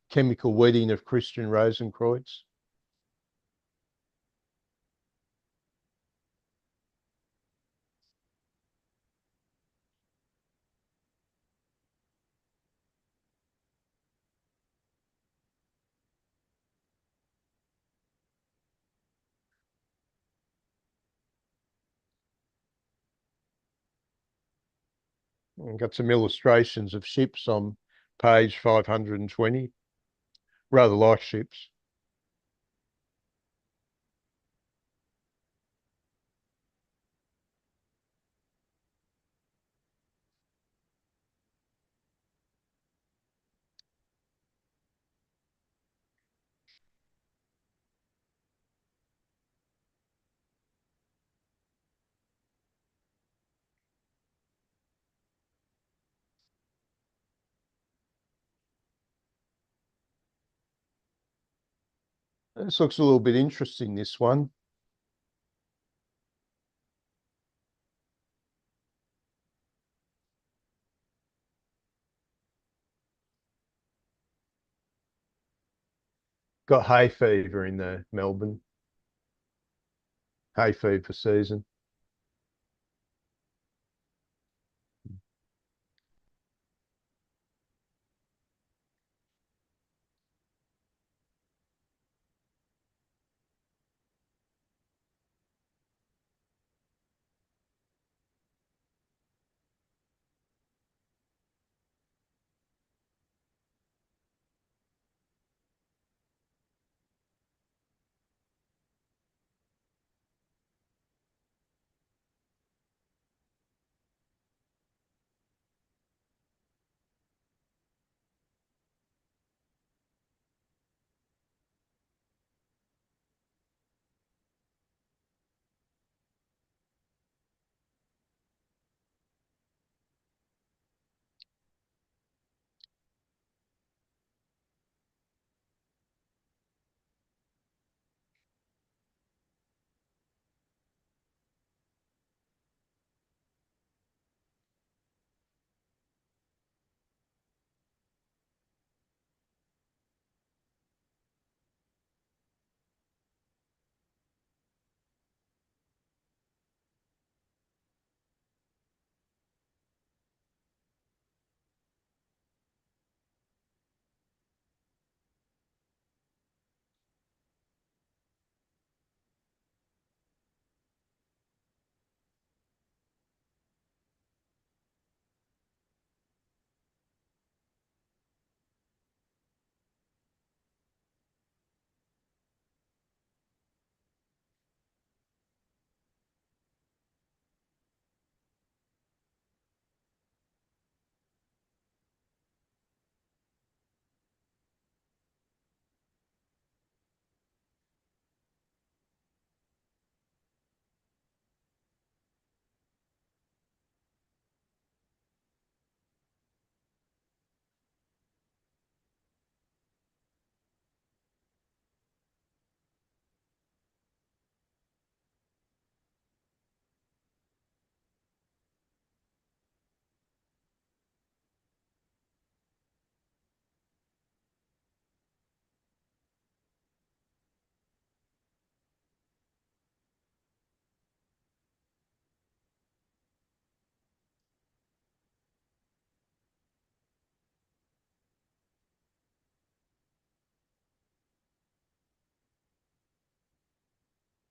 Chemical wedding of Christian Rosenkreuz. I've got some illustrations of ships on page 520. Rather like ships. This looks a little bit interesting, this one. Got hay fever in Melbourne. Hay fever season.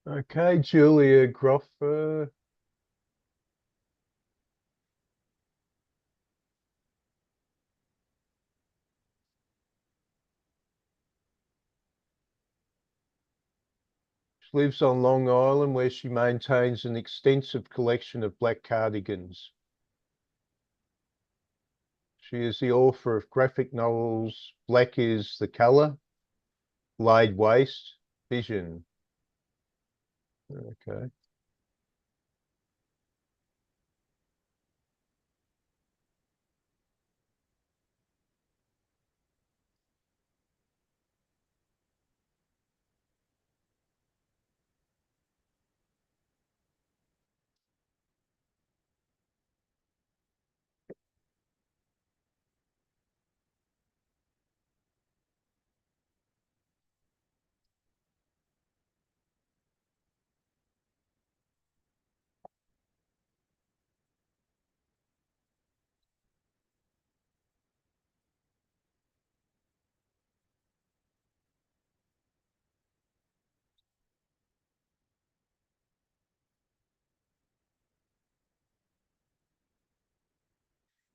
Okay, Julia Groff. She lives on Long Island where she maintains an extensive collection of black cardigans. She is the author of graphic novels Black is the Color, Laid Waste, Vision. Okay.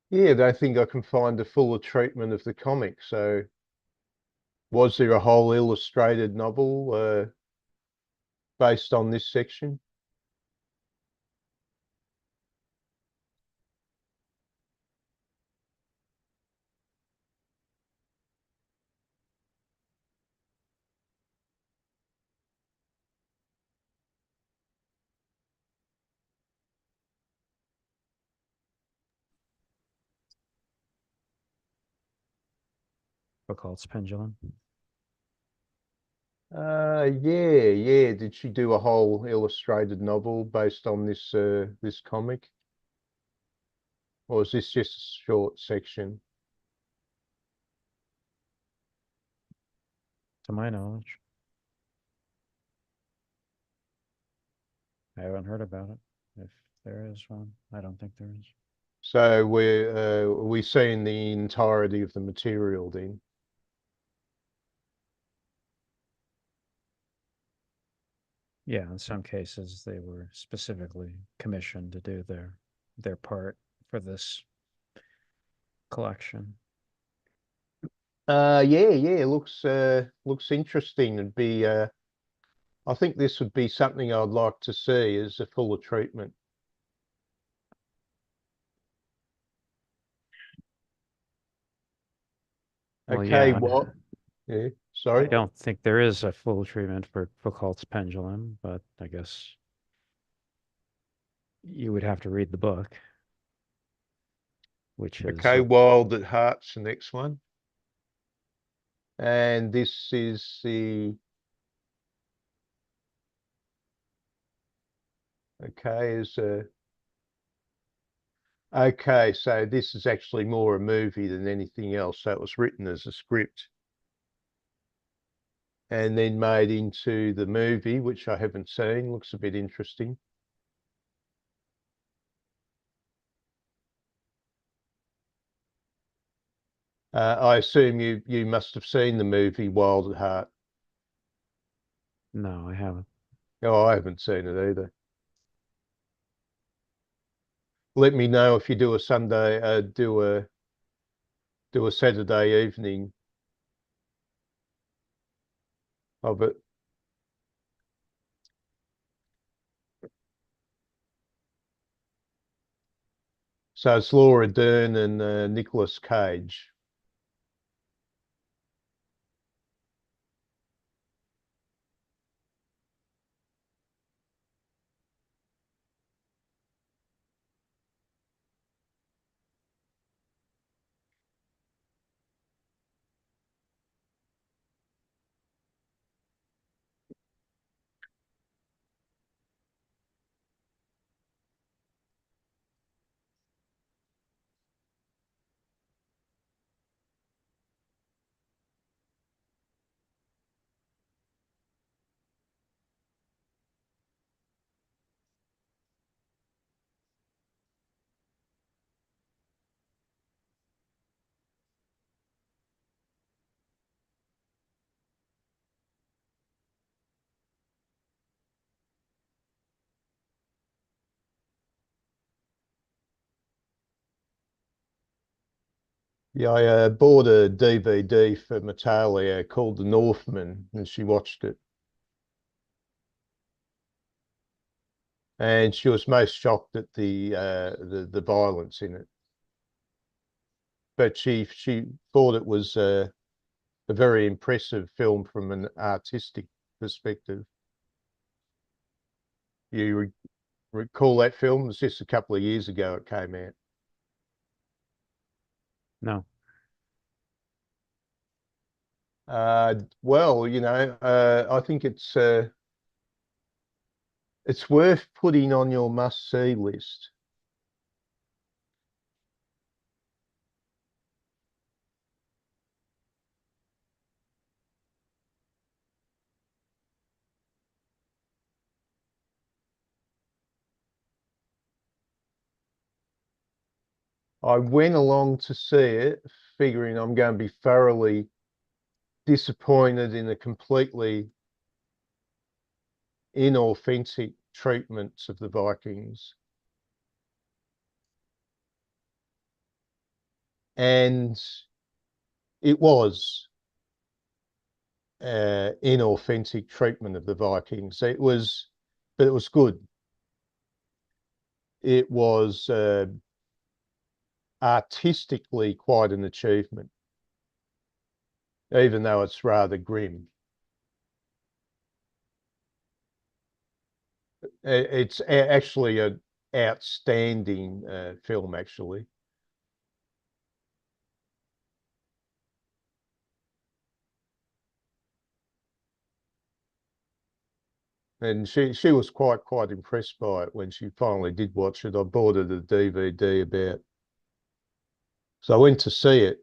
Yeah, they think I can find a fuller treatment of the comic. So, was there a whole illustrated novel based on this section? Foucault's Pendulum. Yeah, yeah. Did she do a whole illustrated novel based on this comic, or is this just a short section? To my knowledge, I haven't heard about it. If there is one, I don't think there is. So we seeing the entirety of the material then? Yeah, in some cases they were specifically commissioned to do their part for this collection. Yeah, yeah. Looks interesting. It'd be I think this would be something I'd like to see as a fuller treatment. Well, Okay, yeah, what? Yeah, I sorry. don't think there is a full treatment for Foucault's Pendulum, but I guess you would have to read the book, which is Okay, Wild at Heart's the next one. And this is the, okay, okay, so this is actually more a movie than anything else. So it was written as a script and then made into the movie, which I haven't seen. Looks a bit interesting. I assume you must have seen the movie Wild at Heart. no, I haven't. Oh, I haven't seen it either. Let me know if you do a Sunday, do a Saturday evening of it. So it's Laura Dern and Nicolas Cage. Yeah, I bought a DVD for Natalia called The Northman, and she watched it. And she was most shocked at the violence in it. But she thought it was a very impressive film from an artistic perspective. You recall that film? It was just a couple of years ago it came out. No. Well, I think it's worth putting on your must-see list. I went along to see it, figuring I'm going to be thoroughly disappointed in the completely inauthentic treatments of the Vikings. And it was inauthentic treatment of the Vikings. But it was good. It was artistically quite an achievement, even though it's rather grim. It's actually an outstanding film, actually. And she was quite impressed by it when she finally did watch it. I bought her the DVD about. So I went to see it,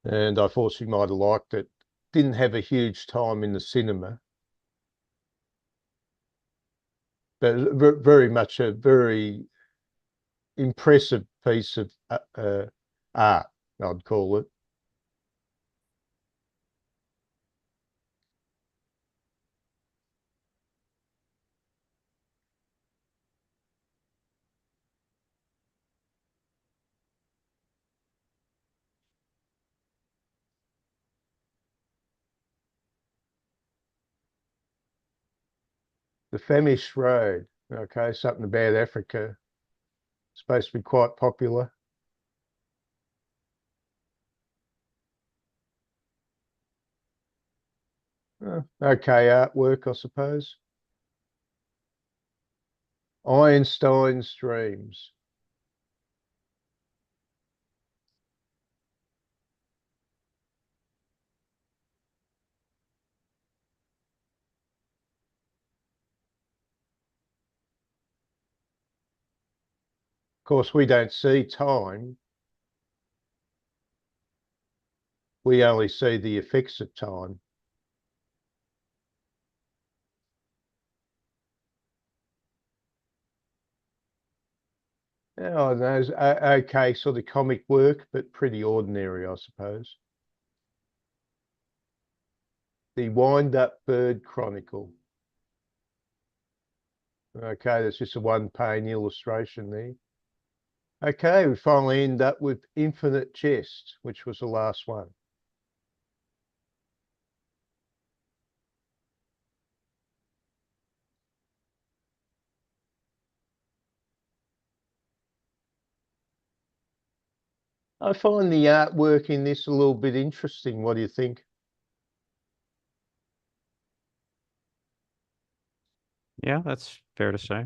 and I thought she might have liked it. Didn't have a huge time in the cinema, but very much a very impressive piece of art, I'd call it. The Flemish Road, okay, something about Africa. Supposed to be quite popular. Okay, artwork, I suppose. Einstein's Dreams. Of course, we don't see time. We only see the effects of time. Oh, those okay, sort of comic work, but pretty ordinary, I suppose. The Wind Up Bird Chronicle. Okay, that's just a one-pane illustration there. Okay, we finally end up with Infinite Jest, which was the last one. I find the artwork in this a little bit interesting. What do you think? Yeah, that's fair to say.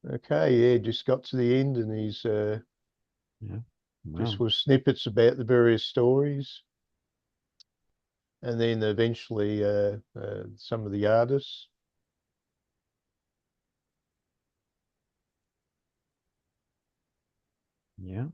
Okay, yeah, just got to the end and he's Yeah. just Wow. with snippets about the various stories. And then eventually some of the artists. Yeah.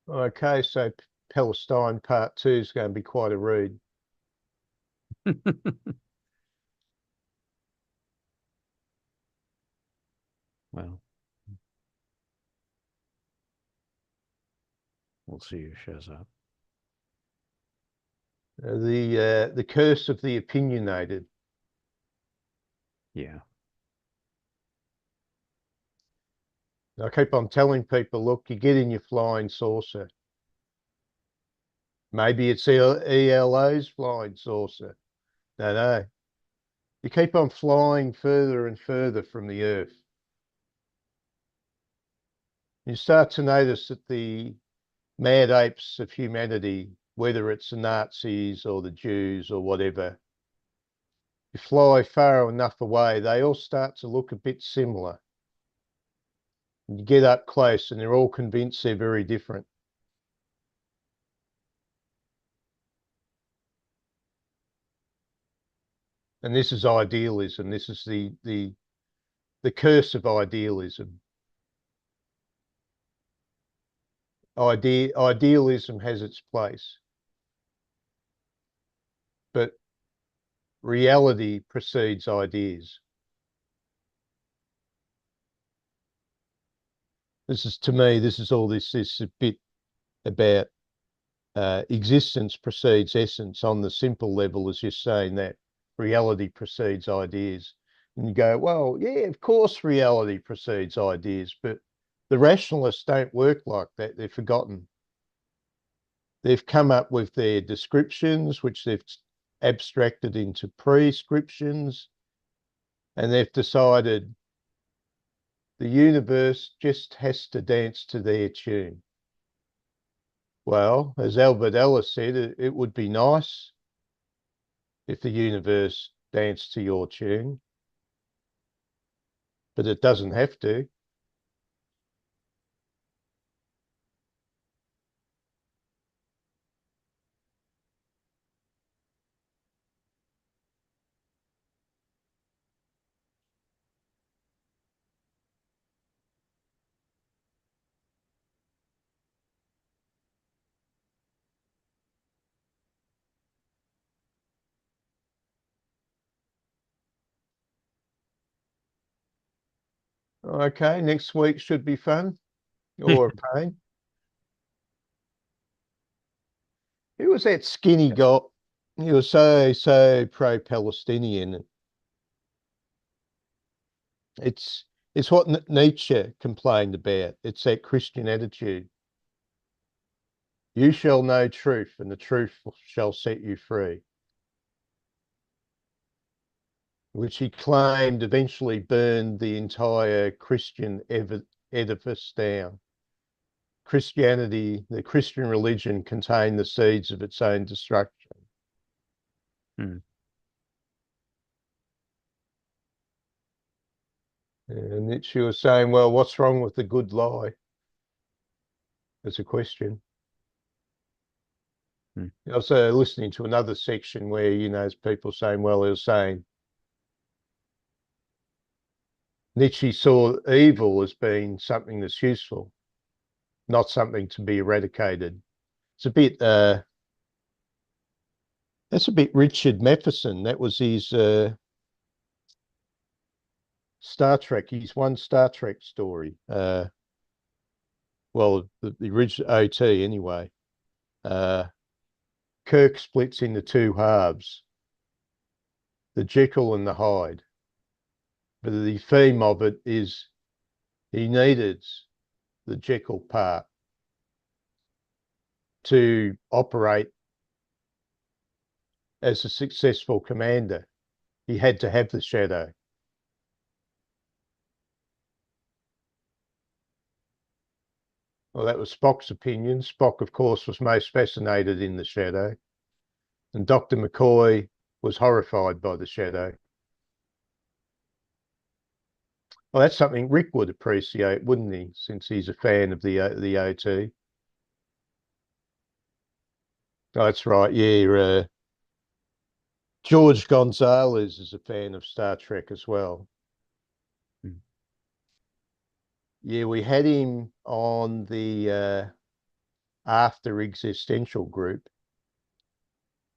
Okay, so Palestine Part 2 is going to be quite a read. Well, we'll see who shows up. The curse of the opinionated. Yeah. I keep on telling people, look, you get in your flying saucer. Maybe it's ELO's flying saucer. No. You keep on flying further and further from the Earth. You start to notice that the mad apes of humanity, whether it's the Nazis or the Jews or whatever, you fly far enough away, they all start to look a bit similar. You get up close and they're all convinced they're very different. And this is idealism. This is the curse of idealism. Idealism has its place, but reality precedes ideas. This is, to me, this is all this a bit about existence precedes essence on the simple level, as you're saying that reality precedes ideas. And you go, well, yeah, of course reality precedes ideas, but the rationalists don't work like that. They're forgotten. They've come up with their descriptions, which they've abstracted into prescriptions, and they've decided the universe just has to dance to their tune. Well, as Albert Ellis said, it would be nice if the universe danced to your tune, but it doesn't have to. Okay, next week should be fun or a pain. Who was that skinny guy? He was so pro-Palestinian. It's it's what Nietzsche complained about. It's that Christian attitude. You shall know truth, and the truth shall set you free, which he claimed eventually burned the entire Christian edifice down. Christianity, the Christian religion, contained the seeds of its own destruction. Hmm. And Nietzsche was saying, well, what's wrong with the good lie? There's a question. Hmm. I was listening to another section where, people saying, well, he was saying Nietzsche saw evil as being something that's useful, not something to be eradicated. It's a bit, that's a bit Richard Matheson. That was his Star Trek. He's one Star Trek story. Well, the original OT anyway. Kirk splits into two halves, the Jekyll and the Hyde. But the theme of it is he needed the Jekyll part to operate as a successful commander. He had to have the shadow. Well, that was Spock's opinion. Spock, of course, was most fascinated in the shadow. And Dr. McCoy was horrified by the shadow. Well, that's something Rick would appreciate, wouldn't he? Since he's a fan of the OT. Oh, that's right. Yeah. George Gonzalez is a fan of Star Trek as well. Hmm. Yeah, we had him on the after existential group.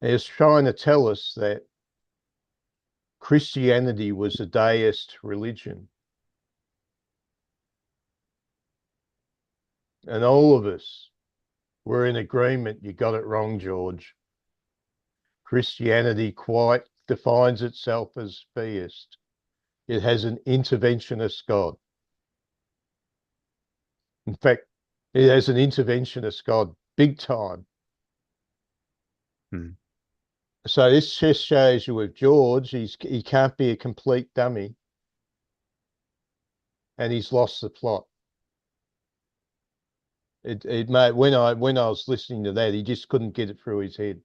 He was trying to tell us that Christianity was a deist religion. And all of us were in agreement. You got it wrong, George. Christianity quite defines itself as theist. It has an interventionist God. In fact, it has an interventionist God, big time. Hmm. So this just shows you with George, he can't be a complete dummy, and he's lost the plot. It made when I was listening to that, he just couldn't get it through his head.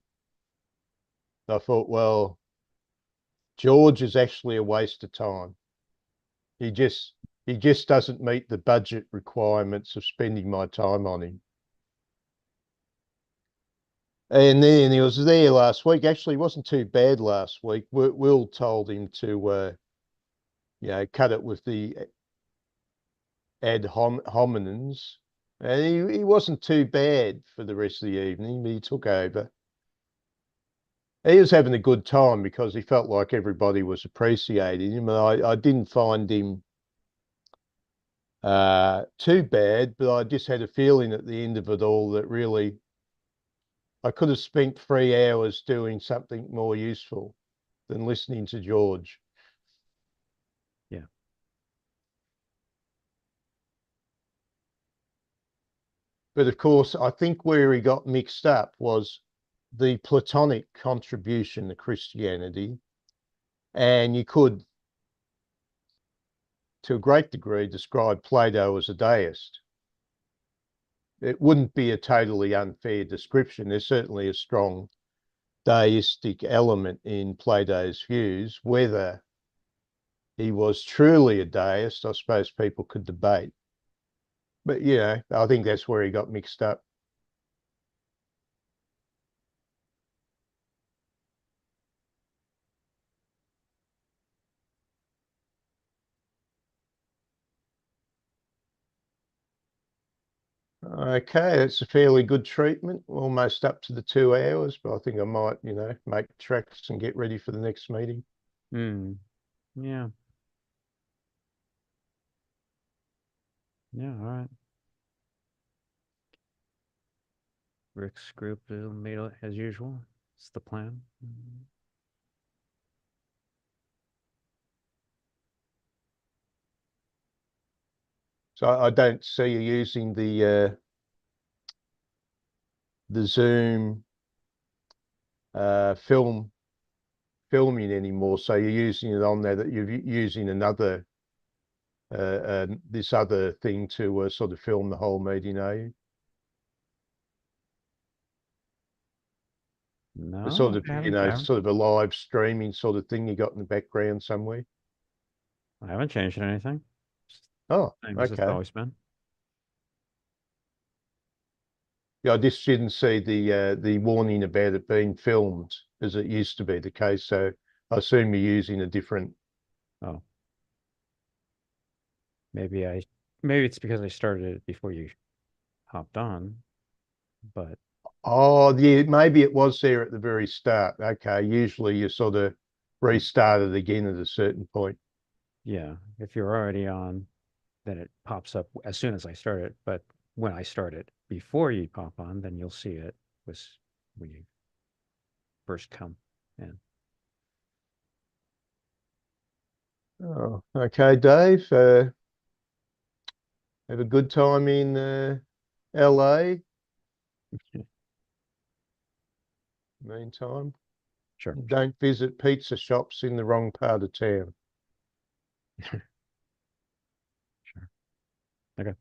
I thought, well, George is actually a waste of time. He just doesn't meet the budget requirements of spending my time on him. And then he was there last week. Actually, it wasn't too bad last week. Will told him to, cut it with the ad hominems. And he wasn't too bad for the rest of the evening, but he took over. He was having a good time because he felt like everybody was appreciating him. And I didn't find him too bad, but I just had a feeling at the end of it all that really I could have spent 3 hours doing something more useful than listening to George. Yeah. But of course, I think where he got mixed up was the Platonic contribution to Christianity. And you could, to a great degree, describe Plato as a deist. It wouldn't be a totally unfair description. There's certainly a strong deistic element in Plato's views. Whether he was truly a deist, I suppose people could debate. But, I think that's where he got mixed up. Okay, it's a fairly good treatment, almost up to the 2 hours, but I think I might, make tracks and get ready for the next meeting. Yeah. Yeah, all right. Rick's group made it as usual. It's the plan. So I don't see you using the Zoom filming anymore. So you're using it on there that you're using another this other thing to sort of film the whole meeting, are you? A sort No, of, I haven't, sort of a live streaming sort of thing you got in the background somewhere. I haven't changed anything. Oh, Same as it's okay. always been. Yeah, I just didn't see the warning about it being filmed as it used to be the case. So I assume you're using a different. Oh, maybe it's because I started it before you hopped on, but Oh, yeah, maybe it was there at the very start. Okay, usually you sort of restart it again at a certain point. yeah, if you're already on, then it pops up as soon as I start it. But when I start it before you pop on, then you'll see it was when you first come in. Oh, okay, Dave. Have a good time in LA. Meantime, Sure. don't visit pizza shops in the wrong part of town. Sure. Okay.